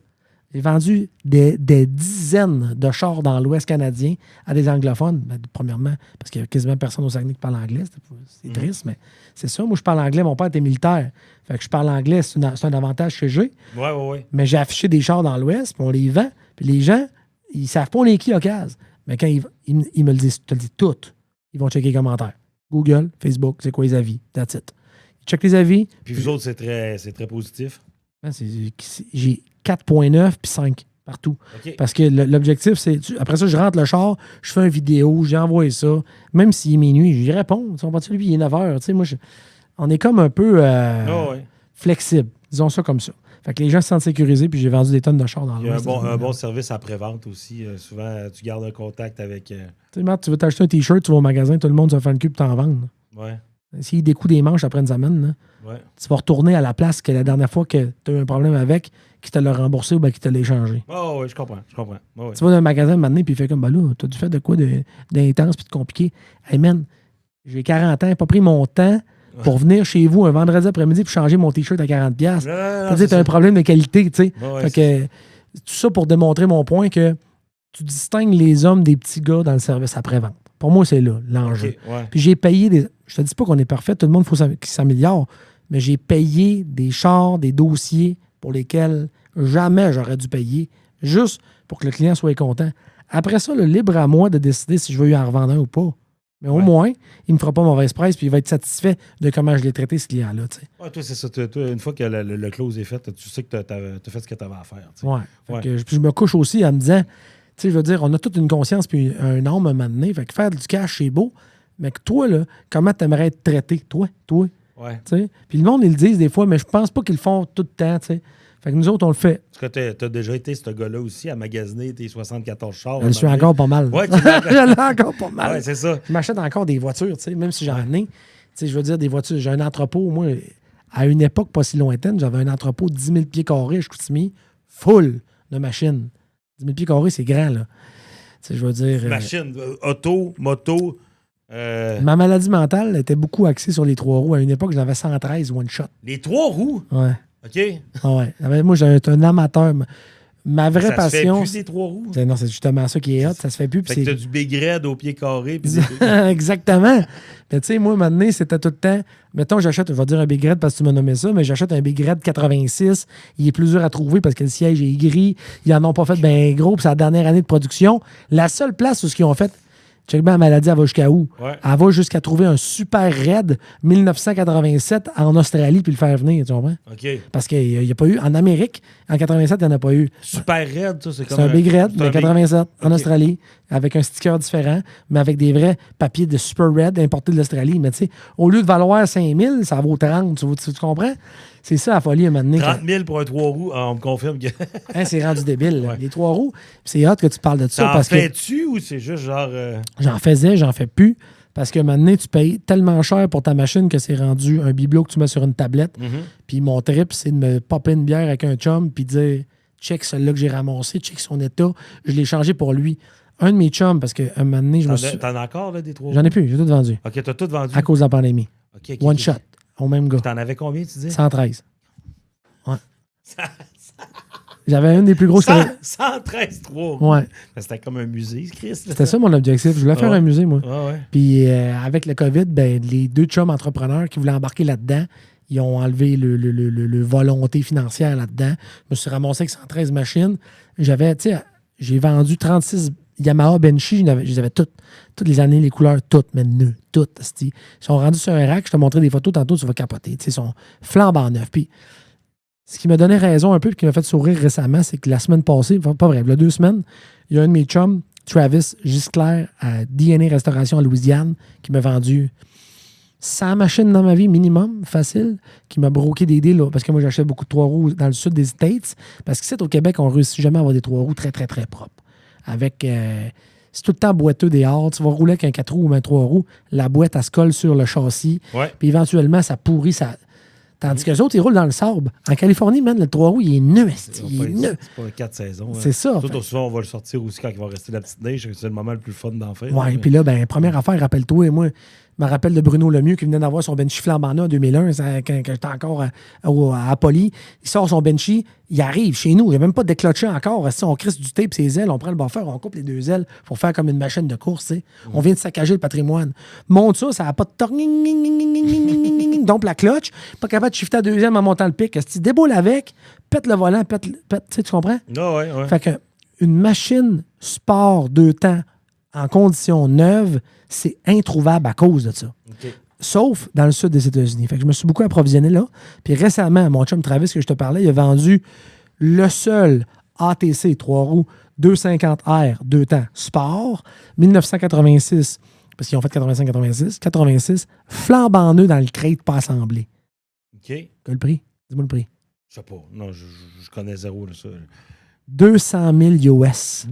J'ai vendu des dizaines de chars dans l'Ouest canadien à des anglophones. Ben, premièrement, parce qu'il y a quasiment personne au Saguenay qui parle anglais. C'est triste, mais c'est ça. Moi, je parle anglais. Mon père était militaire. Fait que je parle anglais. C'est un avantage que j'ai. Oui. Mais j'ai affiché des chars dans l'Ouest, puis on les vend. Puis les gens, ils savent pas on est qui l'occasion. Mais quand ils me le disent, te le disent tout. Ils vont checker les commentaires. Google, Facebook, c'est quoi les avis? That's it. Ils checkent les avis. Puis vous autres, c'est très positif. J'ai 4.9 puis 5 partout. Okay. Parce que l'objectif, c'est... Après ça, je rentre le char, je fais une vidéo, j'envoie ça. Même s'il est minuit, j'y réponds. On va-tu lui, il est 9 h. Moi, on est comme un peu flexible. Disons ça comme ça. Fait que les gens se sentent sécurisés, puis j'ai vendu des tonnes de chars dans le Il y a un bon service après-vente aussi. Souvent, tu gardes un contact avec... Tu sais, Matt, tu veux t'acheter un T-shirt, tu vas au magasin, tout le monde se fait le cul pour t'en vendre. Ouais. S'il découle des manches après une semaine, tu vas retourner à la place que la dernière fois que tu as eu un problème avec, qui te l'a remboursé ou bien qui te l'a échangé. Oh oui, je comprends. Oh, oui. Tu vas dans un magasin maintenant puis il fait comme, ben là, t'as dû faire de quoi d'intense puis de compliqué. Hey man, j'ai 40 ans, j'ai pas pris mon temps pour venir chez vous un vendredi après-midi pour changer mon T-shirt à 40$. Tu as un problème de qualité, tu sais. Fait que tout ça pour démontrer mon point que tu distingues les hommes des petits gars dans le service après-vente. Pour moi, c'est là l'enjeu. Okay, ouais. Puis j'ai payé des... Je te dis pas qu'on est parfait, tout le monde faut qu'il s'améliore, mais j'ai payé des chars, des dossiers pour lesquels jamais j'aurais dû payer, juste pour que le client soit content. Après ça, le libre à moi de décider si je veux lui en revendre un ou pas. Mais au moins, il ne me fera pas mauvaise presse puis il va être satisfait de comment je l'ai traité, ce client-là. Ouais, toi, c'est ça. Toi, une fois que le close est fait, tu sais que tu as fait ce que tu avais à faire. Je me couche aussi en me disant, je veux dire, on a toute une conscience puis un âme à un moment donné. Fait que faire du cash, c'est beau. Mais que toi, là, comment tu aimerais être traité? Toi. Ouais. Puis le monde, ils le disent des fois, mais je pense pas qu'ils le font tout le temps. T'sais. Fait que nous autres, on le fait. Est-ce que tu as déjà été ce gars-là aussi à magasiner tes 74 chars? Je suis encore pas mal. Ouais, je l'ai encore pas mal. Ouais, c'est ça. Je m'achète encore des voitures, même si j'en ai. Je veux dire, des voitures. J'ai un entrepôt, moi, à une époque pas si lointaine, j'avais un entrepôt de 10 000 pieds carrés à Chicoutimi, full de machines. 10 000 pieds carrés, c'est grand, là. Je veux dire... Machine, auto, moto... Ma maladie mentale était beaucoup axée sur les 3 roues. À une époque, j'en avais 113 one-shot. Les 3 roues? Ouais. OK. Ouais. Moi, j'étais un amateur. Ma vraie passion... Ça se fait plus des 3 roues? Non, c'est justement ça qui est hot. Ça se fait plus. Fait que t'as du Big Red au pied carré. Exactement. Mais tu sais, moi, maintenant, c'était tout le temps... Mettons, j'achète, je vais dire un Big Red parce que tu m'as nommé ça, mais j'achète un Big Red 86. Il est plus dur à trouver parce que le siège est gris. Ils en ont pas fait bien gros, puis c'est la dernière année de production. La seule place où ce qu'ils ont fait... Check bien, la maladie, elle va jusqu'à où? Ouais. Elle va jusqu'à trouver un super raid 1987 en Australie puis le faire venir, tu comprends? OK. Parce qu'il n'y a pas eu. En Amérique, en 87, il n'y en a pas eu. Super raid, ça, c'est comme un Big Red, mais 87 en OK. Australie, avec un sticker différent, mais avec des vrais papiers de Super Red importés de l'Australie. Mais tu sais, au lieu de valoir 5 000, ça vaut 30. Tu comprends? C'est ça la folie à un moment donné. 30 000 pour un 3 roues, on me confirme que. C'est rendu débile. Ouais. Les 3 roues. C'est hâte que tu parles de ça. T'en fais-tu ou c'est juste genre. J'en faisais, j'en fais plus. Parce que maintenant, tu payes tellement cher pour ta machine que c'est rendu un bibelot que tu mets sur une tablette. Puis mon trip, c'est de me popper une bière avec un chum puis dire check celle-là que j'ai ramassé, check son état. Je l'ai changé pour lui. Un de mes chums, parce qu'à un moment donné, je me suis. T'en as encore, là, des 3 roues? J'en ai plus, j'ai tout vendu. OK, t'as tout vendu. À cause de la pandémie. Okay, One shot, au même gars. T'en avais combien, tu dis? 113. Ouais. J'avais une des plus grosses. 113 3 roues. Ouais. C'était comme un musée, Chris. C'était ça mon objectif. Je voulais faire un musée, moi. Ouais. Puis avec le COVID, ben, les 2 chums entrepreneurs qui voulaient embarquer là-dedans, ils ont enlevé le volonté financière là-dedans. Je me suis ramassé avec 113 machines. J'ai vendu 36 Yamaha Benchy. Je les avais toutes les années, les couleurs, toutes, mais toutes. Ils sont rendus sur un rack. Je te montrais des photos tantôt, tu vas capoter. Ils sont flambant neufs. Puis ce qui m'a donné raison un peu et qui m'a fait sourire récemment, c'est que la semaine passée, pas vrai, il y a 2 semaines, il y a un de mes chums, Travis Gisclair, à DNA Restauration en Louisiane, qui m'a vendu 100 machines dans ma vie, minimum, facile, qui m'a broqué des deals, là, parce que moi, j'achète beaucoup de 3 roues dans le sud des States, parce que c'est au Québec, on ne réussit jamais à avoir des 3 roues très, très, très propres. Avec... c'est tout le temps boiteux dehors. Tu vas rouler avec un 4 roues ou un 3 roues, la boîte, elle se colle sur le châssis, puis éventuellement, ça pourrit, ça... Tandis que les autres, ils roulent dans le sable. En Californie, man, le 3 roues, il est neuf. C'est pas 4 saisons. C'est ça. Tout souvent, on va le sortir aussi quand il va rester la petite neige. C'est le moment le plus fun d'en faire. Oui, puis là, première affaire, rappelle-toi, moi, je me rappelle de Bruno Lemieux qui venait d'avoir son Benchy flambant en 2001, quand j'étais encore à Apolli. Il sort son Benchy, il arrive chez nous. Il n'y a même pas de déclenché encore. On crisse du tape ses ailes, on prend le buffer, on coupe les 2 ailes pour faire comme une machine de course. T'sais. On vient de saccager le patrimoine. Monte ça n'a pas de torque. Donc la clutch, pas capable de shifter à 2e en montant le pic. Si tu déboules avec, pète le volant, pète tu comprends? Ouais. Fait que une machine sport 2 temps en conditions neuves, c'est introuvable à cause de ça. Okay. Sauf dans le sud des États-Unis. Fait que je me suis beaucoup approvisionné là. Puis récemment, mon chum Travis, que je te parlais, il a vendu le seul ATC 3 roues 250R 2 temps sport, 1986, parce qu'ils ont fait 85-86, flambant neuf dans le crate pas assemblé. OK. Quel prix? Dis-moi le prix. Je sais pas. Non, je connais zéro de ça. 200 000 US.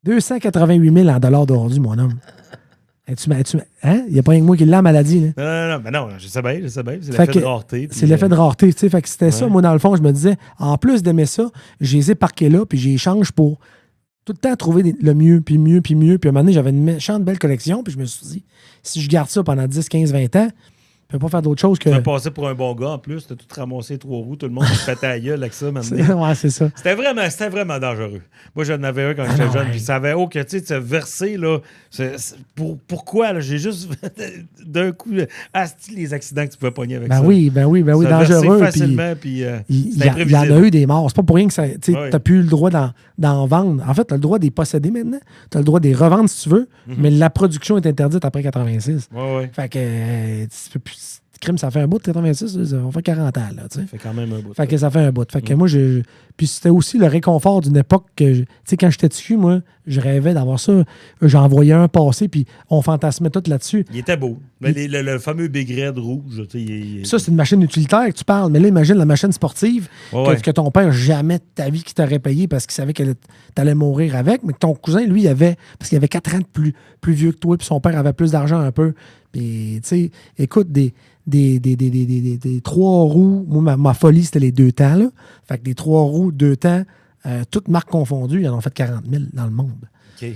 288 000 en dollars d'aujourd'hui, mon homme. Hein? Il n'y a pas rien que moi qui l'a, maladie. Là. Non, je sais bien. C'est l'effet de rareté. C'est l'effet de rareté. Fait que c'était ça, moi, dans le fond, je me disais, en plus d'aimer ça, je les ai parqués là, puis j'échange pour tout le temps trouver le mieux, puis mieux, puis mieux. Puis à un moment donné, j'avais une méchante belle collection, puis je me suis dit, si je garde ça pendant 10, 15, 20 ans, je ne peux pas faire d'autre chose que. Tu vas passer pour un bon gars en plus. Tu as tout ramassé 3 roues. Tout le monde se pétait à la gueule avec ça maintenant. Ouais, c'est ça. C'était vraiment dangereux. Moi, j'en avais un quand j'étais jeune. Puis ça avait que tu sais, versé, là. Pourquoi, là? J'ai juste d'un coup les accidents que tu pouvais pogner avec ça. Oui, dangereux. Facilement, puis il y en a eu des morts. C'est pas pour rien que tu n'as plus le droit d'en vendre. En fait, tu as le droit de les posséder maintenant. Tu as le droit de les revendre si tu veux, mais la production est interdite après 86. Ouais. Fait que tu peux plus. Crime, ça fait un bout de 86, ça fait 40 ans. Là, ça fait quand même un bout. Fait que ça fait un bout. Fait que moi, puis c'était aussi le réconfort d'une époque que, tu sais, quand j'étais dessus, moi, je rêvais d'avoir ça. J'en voyais un passer, puis on fantasmait tout là-dessus. Il était beau. Le fameux Big Red rouge. Ça, c'est une machine utilitaire que tu parles. Mais là, imagine la machine sportive que ton père, jamais de ta vie, qui t'aurait payé parce qu'il savait que t'allais mourir avec, mais que ton cousin, lui, parce qu'il avait 4 ans de plus vieux que toi, puis son père avait plus d'argent un peu. Puis, tu sais, écoute, des 3 roues. Moi, ma folie, c'était les 2 temps. Là. Fait que des 3 roues, 2 temps, toutes marques confondues, ils en ont fait 40 000 dans le monde. OK.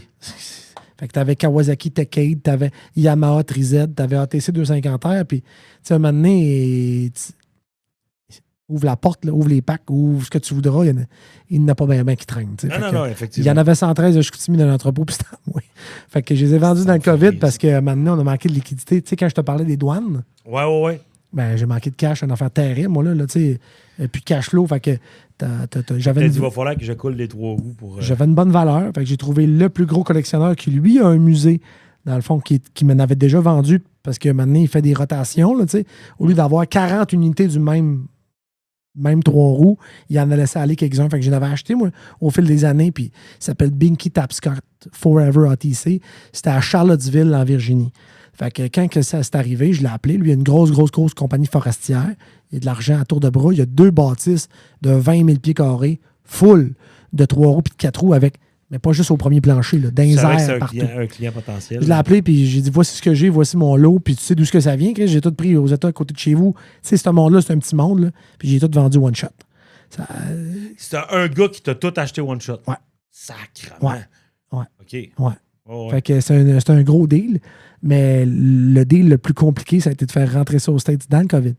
Fait que t'avais Kawasaki Tech-Aid, t'avais Yamaha Trized, t'avais ATC 250R, puis tu sais, un moment donné, ouvre la porte, là, ouvre les packs, ouvre ce que tu voudras, il n'y en a pas bien qui traînent. Non, effectivement. Il y en avait 113 de Chicoutimi dans l'entrepôt, puis c'était à moi. Fait que je les ai vendus dans le COVID parce que maintenant, on a manqué de liquidité. Tu sais, quand je te parlais des douanes, ouais. Ben, j'ai manqué de cash, une affaire terrible, moi, là, tu sais, puis de cash flow, fait que j'avais il va falloir que je coule les 3 roues pour... J'avais une bonne valeur, fait que j'ai trouvé le plus gros collectionneur qui, lui, a un musée, dans le fond, qui m'en avait déjà vendu, parce que maintenant, il fait des rotations, là, tu sais, au lieu d'avoir 40 unités du même 3 roues, il en a laissé aller quelques-uns. Fait que j'en avais acheté, moi, au fil des années. Puis il s'appelle Binky Tapscott Forever ATC. C'était à Charlottesville, en Virginie. Fait que quand ça s'est arrivé, je l'ai appelé. Lui, il a une grosse compagnie forestière. Il a de l'argent à tour de bras. Il y a 2 bâtisses de 20 000 pieds carrés, full de 3 roues puis de 4 roues avec, mais pas juste au premier plancher, là, dans les airs, partout. Un client potentiel. Je l'ai appelé, puis j'ai dit, voici ce que j'ai, voici mon lot, puis tu sais d'où ce que ça vient, Chris? J'ai tout pris aux États à côté de chez vous. Tu sais, ce monde-là, c'est un petit monde, là, puis j'ai tout vendu one shot. C'est un gars qui t'a tout acheté one shot. Ouais. Sacrement. Ouais. OK. Ouais. Fait que c'est un gros deal, mais le deal le plus compliqué, ça a été de faire rentrer ça aux States dans le COVID.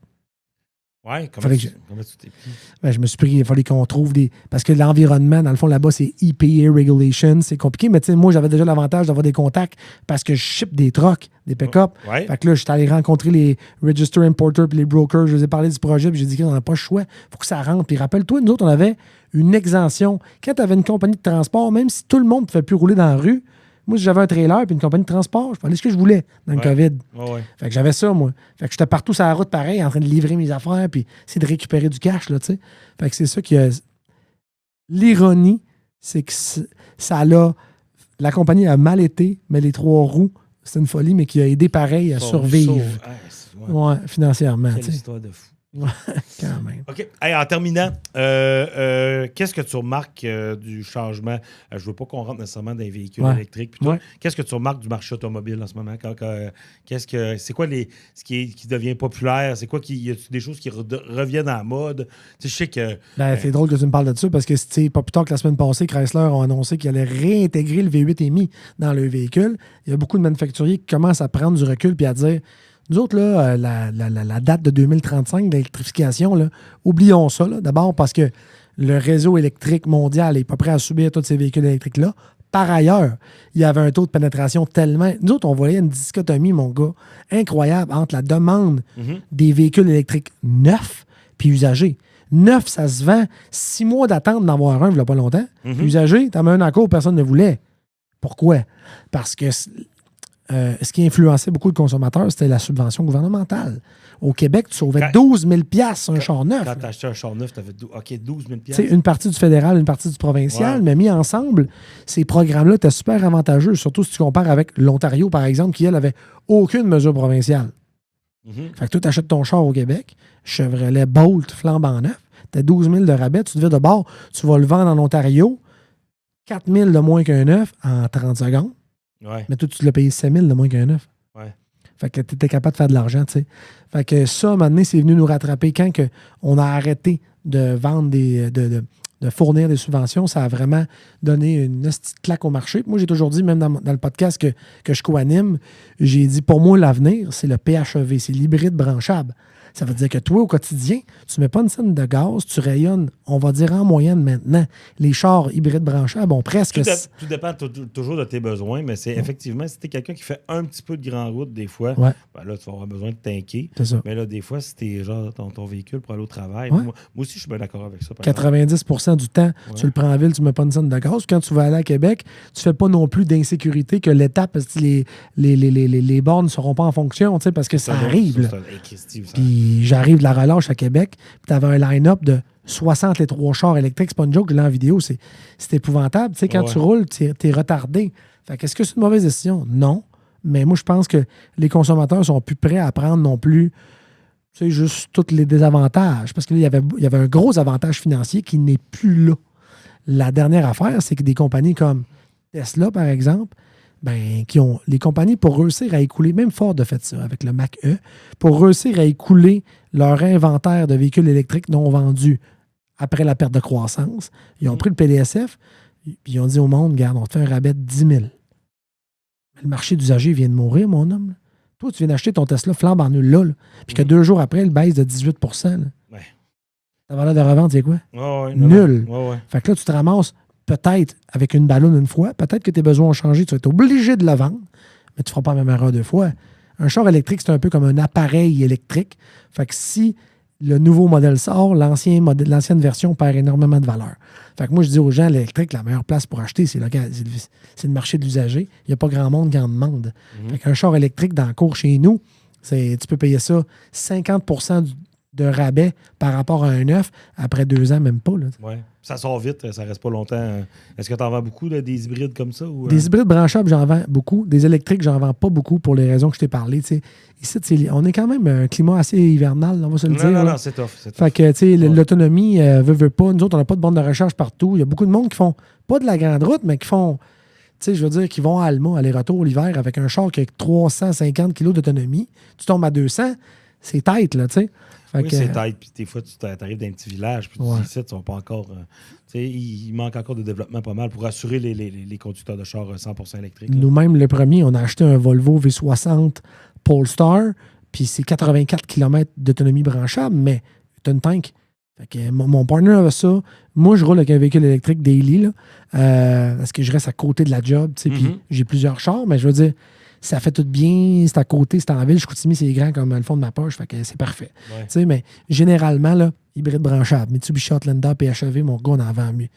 Ouais, comment tu t'es pris? Ben, je me suis pris, il fallait qu'on trouve des... Parce que l'environnement, dans le fond, là-bas, c'est EPA Regulation, c'est compliqué, mais tu sais, moi, j'avais déjà l'avantage d'avoir des contacts parce que je ship des trucks, des pick-up. Ouais. Fait que là, j'étais allé rencontrer les Register Importers puis les brokers, je les ai parlé du projet, puis j'ai dit qu'on n'a pas le choix, il faut que ça rentre. Puis rappelle-toi, nous autres, on avait une exemption. Quand tu avais une compagnie de transport, même si tout le monde ne pouvait plus rouler dans la rue, moi, si j'avais un trailer puis une compagnie de transport, je pouvais aller ce que je voulais dans le COVID. Ouais. Fait que j'avais ça, moi. Fait que j'étais partout sur la route, pareil, en train de livrer mes affaires puis essayer de récupérer du cash, là, tu sais. Fait que c'est ça qui a... L'ironie, c'est que ça l'a... La compagnie a mal été, mais les 3 roues, c'est une folie, mais qui a aidé pareil à survivre. Financièrement. Quelle histoire de fou. Quand même. OK. Hey, en terminant, qu'est-ce que tu remarques du changement? Je ne veux pas qu'on rentre nécessairement dans les véhicules électriques. Qu'est-ce que tu remarques du marché automobile en ce moment? C'est quoi ce qui devient populaire? C'est quoi y a des choses qui reviennent à la mode? Je sais que. C'est drôle que tu me parles de ça parce que pas plus tard que la semaine passée, Chrysler a annoncé qu'ils allaient réintégrer le V8 dans le véhicule. Il y a beaucoup de manufacturiers qui commencent à prendre du recul et à dire. Nous autres, là, la date de 2035 d'électrification, oublions ça. D'abord parce que le réseau électrique mondial n'est pas prêt à subir tous ces véhicules électriques-là. Par ailleurs, il y avait un taux de pénétration tellement... Nous autres, on voyait une dichotomie, mon gars, incroyable entre la demande des véhicules électriques neufs puis usagés. Neuf, ça se vend. 6 mois d'attente d'en avoir un, il n'y a pas longtemps. Usagé, t'en as un encore, personne ne voulait. Pourquoi? Parce que... ce qui influençait beaucoup le consommateur, c'était la subvention gouvernementale. Au Québec, tu sauvais 12 000 un char neuf. Quand tu achetais un char neuf, tu avais 12 000 C'est une partie du fédéral, une partie du provincial, mais mis ensemble, ces programmes-là étaient super avantageux, surtout si tu compares avec l'Ontario, par exemple, qui, elle, avait aucune mesure provinciale. Fait que toi, tu achètes ton char au Québec, Chevrolet Bolt flambant neuf, tu as 12 000 de rabais, tu te dis de bord, tu vas le vendre en Ontario, 4 000 de moins qu'un neuf en 30 secondes. Ouais. Mais toi, tu l'as payé 7 000 de moins qu'un neuf. Ouais. Fait que tu étais capable de faire de l'argent, tu sais. Fait que ça, maintenant, c'est venu nous rattraper quand on a arrêté de vendre de fournir des subventions. Ça a vraiment donné une petite claque au marché. Moi, j'ai toujours dit, même dans le podcast que je co-anime, j'ai dit, pour moi, l'avenir, c'est le PHEV, c'est l'hybride branchable. Ça veut dire que toi, au quotidien, tu ne mets pas une scène de gaz, tu rayonnes, on va dire en moyenne maintenant. Les chars hybrides branchables ont presque... Tout dépend toujours de tes besoins, mais c'est effectivement, si tu es quelqu'un qui fait un petit peu de grand route, des fois, ben là, tu vas avoir besoin de tanker. C'est ça. Mais là, des fois, si tu genre ton véhicule pour aller au travail, moi aussi, je suis bien d'accord avec ça. 90% du temps, tu le prends en ville, tu ne mets pas une scène de gaz. Quand tu vas aller à Québec, tu ne fais pas non plus d'insécurité que l'étape, parce que les bornes ne seront pas en fonction, parce que ça arrive. Puis j'arrive de la relâche à Québec, puis tu avais un line-up de 60 les 3 chars électriques. C'est pas une joke, là, en vidéo, c'est épouvantable. Tu sais, quand tu roules, tu es retardé. Fait qu'est-ce que c'est une mauvaise décision? Non. Mais moi, je pense que les consommateurs sont plus prêts à prendre non plus, tu sais, juste tous les désavantages. Parce que là, il y avait un gros avantage financier qui n'est plus là. La dernière affaire, c'est que des compagnies comme Tesla, par exemple, qui ont les compagnies pour réussir à écouler, même Ford a fait ça avec le Mach-E, pour réussir à écouler leur inventaire de véhicules électriques non vendus après la perte de croissance, ils ont pris le PDSF puis ils ont dit au monde, regarde, on te fait un rabais de 10 000. Le marché d'usager vient de mourir, mon homme. Là. Toi, tu viens d'acheter ton Tesla flambe en nul là, puis que 2 jours après, il baisse de 18 %. Ta valeur de revente, c'est quoi? Nul. Fait que là, tu te ramasses peut-être avec une ballonne une fois, peut-être que tes besoins ont changé, tu vas être obligé de le vendre, mais tu ne feras pas la même erreur 2 fois. Un char électrique, c'est un peu comme un appareil électrique. Fait que si le nouveau modèle sort, l'ancienne version perd énormément de valeur. Fait que moi, je dis aux gens, l'électrique, la meilleure place pour acheter, c'est le marché de l'usager. Il n'y a pas grand monde qui en demande. Fait qu'un char électrique dans le cours chez nous, tu peux payer ça 50 % de rabais par rapport à un neuf après 2 ans, même pas. Oui. Ça sort vite, ça reste pas longtemps. Est-ce que tu en vends beaucoup, là, des hybrides comme ça? Ou, Des hybrides branchables, j'en vends beaucoup. Des électriques, j'en vends pas beaucoup pour les raisons que je t'ai parlé. Ici, on est quand même un climat assez hivernal, on va se le dire. Non, c'est tough. Fait que, l'autonomie, veut pas. Nous autres, on n'a pas de borne de recharge partout. Il y a beaucoup de monde qui font, pas de la grande route, mais qui font, qui vont à Alma, aller-retour l'hiver, avec un char qui a 350 kg d'autonomie. Tu tombes à 200, c'est tête, là, tu sais. C'est tête, puis des fois, tu arrives dans un petit village, puis tu sais, ils sont pas encore... il manque encore de développement pas mal pour assurer les conducteurs de chars 100% électriques. Nous-mêmes, le premier, on a acheté un Volvo V60 Polestar, puis c'est 84 km d'autonomie branchable, mais tu as une tank. Fait que mon partner avait ça. Moi, je roule avec un véhicule électrique daily, là, parce que je reste à côté de la job, puis j'ai plusieurs chars, mais je veux dire... Ça fait tout bien, c'est à côté, c'est en ville. Chicoutimi, c'est grand comme le fond de ma poche, fait que c'est parfait. Mais généralement, là, hybride branchable, Mitsubishi Outlander, PHEV, mon gars, on en vend mieux.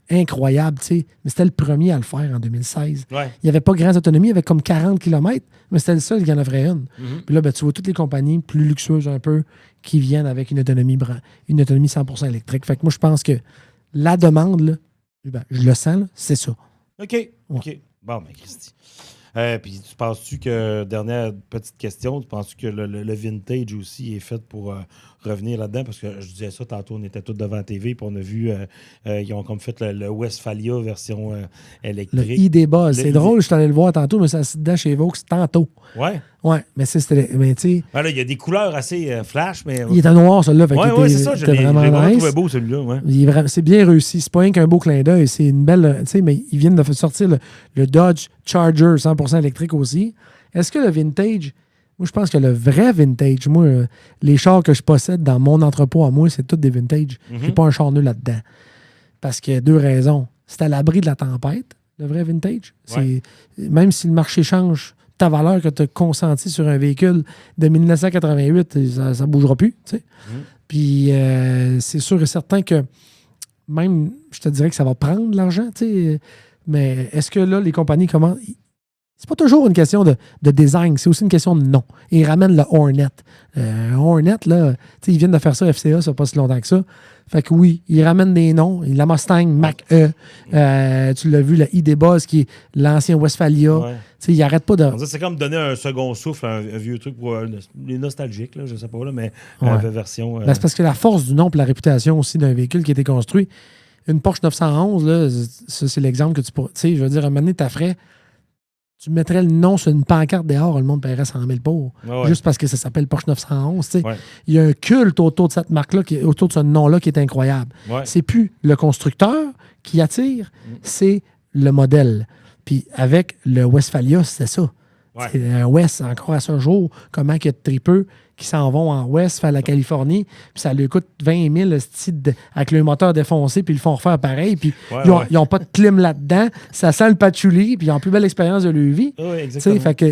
Incroyable, mais c'était le premier à le faire en 2016. Il n'y avait pas grande autonomie, il y avait comme 40 km, mais c'était le seul qui en offrait une. Puis là, tu vois toutes les compagnies plus luxueuses un peu qui viennent avec une autonomie 100% électrique. Fait que moi, je pense que la demande, là, je le sens, là, c'est ça. OK. Bon, Christy. Puis tu penses-tu que, dernière petite question, tu penses que le vintage aussi est fait pour revenir là-dedans? Parce que je disais ça tantôt, on était tous devant la TV, puis on a vu, ils ont comme fait le Westphalia version électrique. Le ID-Buzz, c'est drôle, je suis allé le voir tantôt, mais ça assis dedans chez Vaux tantôt. Ouais. Ouais, mais c'était. Mais tu sais. Il y a des couleurs assez flash, mais. Il était noir, celui-là. Ouais, c'est ça. J'ai vraiment trouvé beau, celui-là. Ouais. C'est bien réussi. C'est pas rien qu'un beau clin d'œil. C'est une belle. Tu sais, mais ils viennent de sortir le Dodge Charger 100% électrique aussi. Est-ce que le vintage. Moi, je pense que le vrai vintage, moi, les chars que je possède dans mon entrepôt à moi, c'est tous des vintage. J'ai pas un char neuf là-dedans. Parce qu'il y a deux raisons. C'est à l'abri de la tempête, le vrai vintage. Ouais. Même si le marché change, ta valeur que tu as consentie sur un véhicule de 1988, ça ne bougera plus. Tu sais. Puis c'est sûr et certain que même, je te dirais que ça va prendre de l'argent. Tu sais, mais est-ce que là, les compagnies commencent. C'est pas toujours une question de design, c'est aussi une question de nom. Et ils ramènent le Hornet. Hornet, là, ils viennent de faire ça, FCA, ça n'a pas si longtemps que ça. Fait que oui, ils ramènent des noms. La Mustang Mach-E, tu l'as vu, le ID-Buzz, qui est l'ancien Westphalia. Ouais. Ils n'arrêtent pas de... C'est comme donner un second souffle à un vieux truc pour les nostalgiques, là, je sais pas, là, mais version... Ben, c'est parce que la force du nom et la réputation aussi d'un véhicule qui a été construit, une Porsche 911, là, ça, c'est l'exemple que tu pourrais... Tu sais, je veux dire, à un moment donné, ta frais... Tu mettrais le nom sur une pancarte dehors, le monde paierait 100 000 pour. Ouais. Juste parce que ça s'appelle Porsche 911. Ouais. Il y a un culte autour de cette marque-là, autour de ce nom-là qui est incroyable. Ouais. C'est plus le constructeur qui attire, c'est le modèle. Puis avec le Westphalia, c'est ça. Ouais. C'est un West, encore à ce jour, comment il y a de tripeux qui s'en vont en West, faire la Californie, puis ça leur coûte 20 000 avec le moteur défoncé, puis ils le font refaire pareil, puis ils n'ont pas de clim là-dedans, ça sent le patchouli, puis ils ont plus belle expérience de leur vie. Oui, exactement. Fait que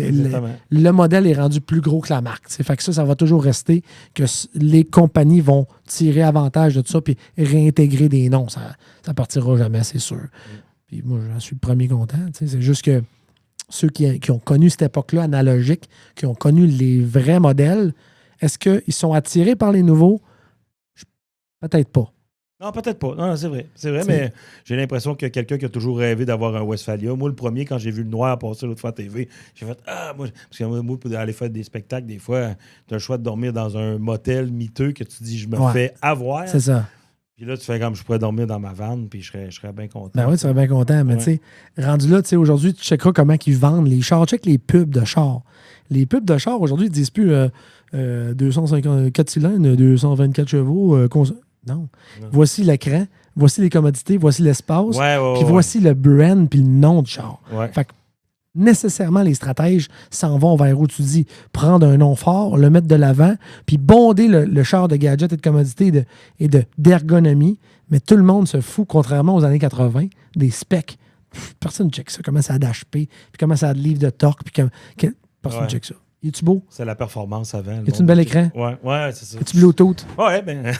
le modèle est rendu plus gros que la marque. Fait que ça va toujours rester que les compagnies vont tirer avantage de tout ça, puis réintégrer des noms. Ça partira jamais, c'est sûr. Puis moi, j'en suis le premier content. C'est juste que ceux qui ont connu cette époque-là analogique, qui ont connu les vrais modèles, est-ce qu'ils sont attirés par les nouveaux? Peut-être pas. Non, peut-être pas. Non, c'est vrai. C'est vrai, mais j'ai l'impression que quelqu'un qui a toujours rêvé d'avoir un Westphalia. Moi, le premier, quand j'ai vu le noir passer l'autre fois à TV, j'ai fait moi, parce que moi, pour aller faire des spectacles, des fois, tu as le choix de dormir dans un motel miteux que tu dis, je me fais avoir. C'est ça. Puis là, tu fais comme je pourrais dormir dans ma vanne, puis je serais bien content. Ben oui, tu serais bien content. Mais tu sais, rendu là, tu sais, aujourd'hui, tu checkeras comment ils vendent les chars. Check les pubs de chars. Les pubs de chars, aujourd'hui, ils ne disent plus 254 cylindres, 224 chevaux. Non. Voici l'écran, voici les commodités, voici l'espace, puis voici le brand, puis le nom du char. Ouais. Fait que nécessairement, les stratèges s'en vont vers où tu dis prendre un nom fort, le mettre de l'avant, puis bonder le char de gadgets et de commodités et d'ergonomie. Mais tout le monde se fout, contrairement aux années 80, des specs. Personne ne check ça. Comment ça a d'HP, puis comment ça a de livres de torque, puis personne ne check ça. Es-tu beau? C'est la performance avant. Es-tu un bel écran? Ouais, c'est ça. Es-tu Bluetooth? Ouais, ben.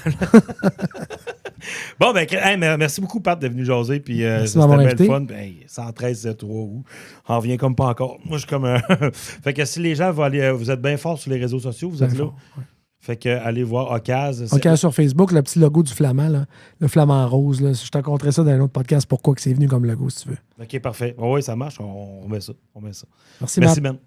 Bon, ben, merci beaucoup, Pat, d'être venu jaser. Puis, c'était belle fun. Ben, 113 3 roues. On revient comme pas encore. Moi, je suis comme. Fait que si les gens vont aller. Vous êtes bien forts sur les réseaux sociaux, vous êtes là. Ouais. Fait que allez voir Ocase. Ocase sur Facebook, le petit logo du flamand, là, le flamand rose. Là. Je te raconterai ça dans un autre podcast, pourquoi que c'est venu comme logo, si tu veux. OK, parfait. Oui, ça marche. On met ça. Merci, Ben.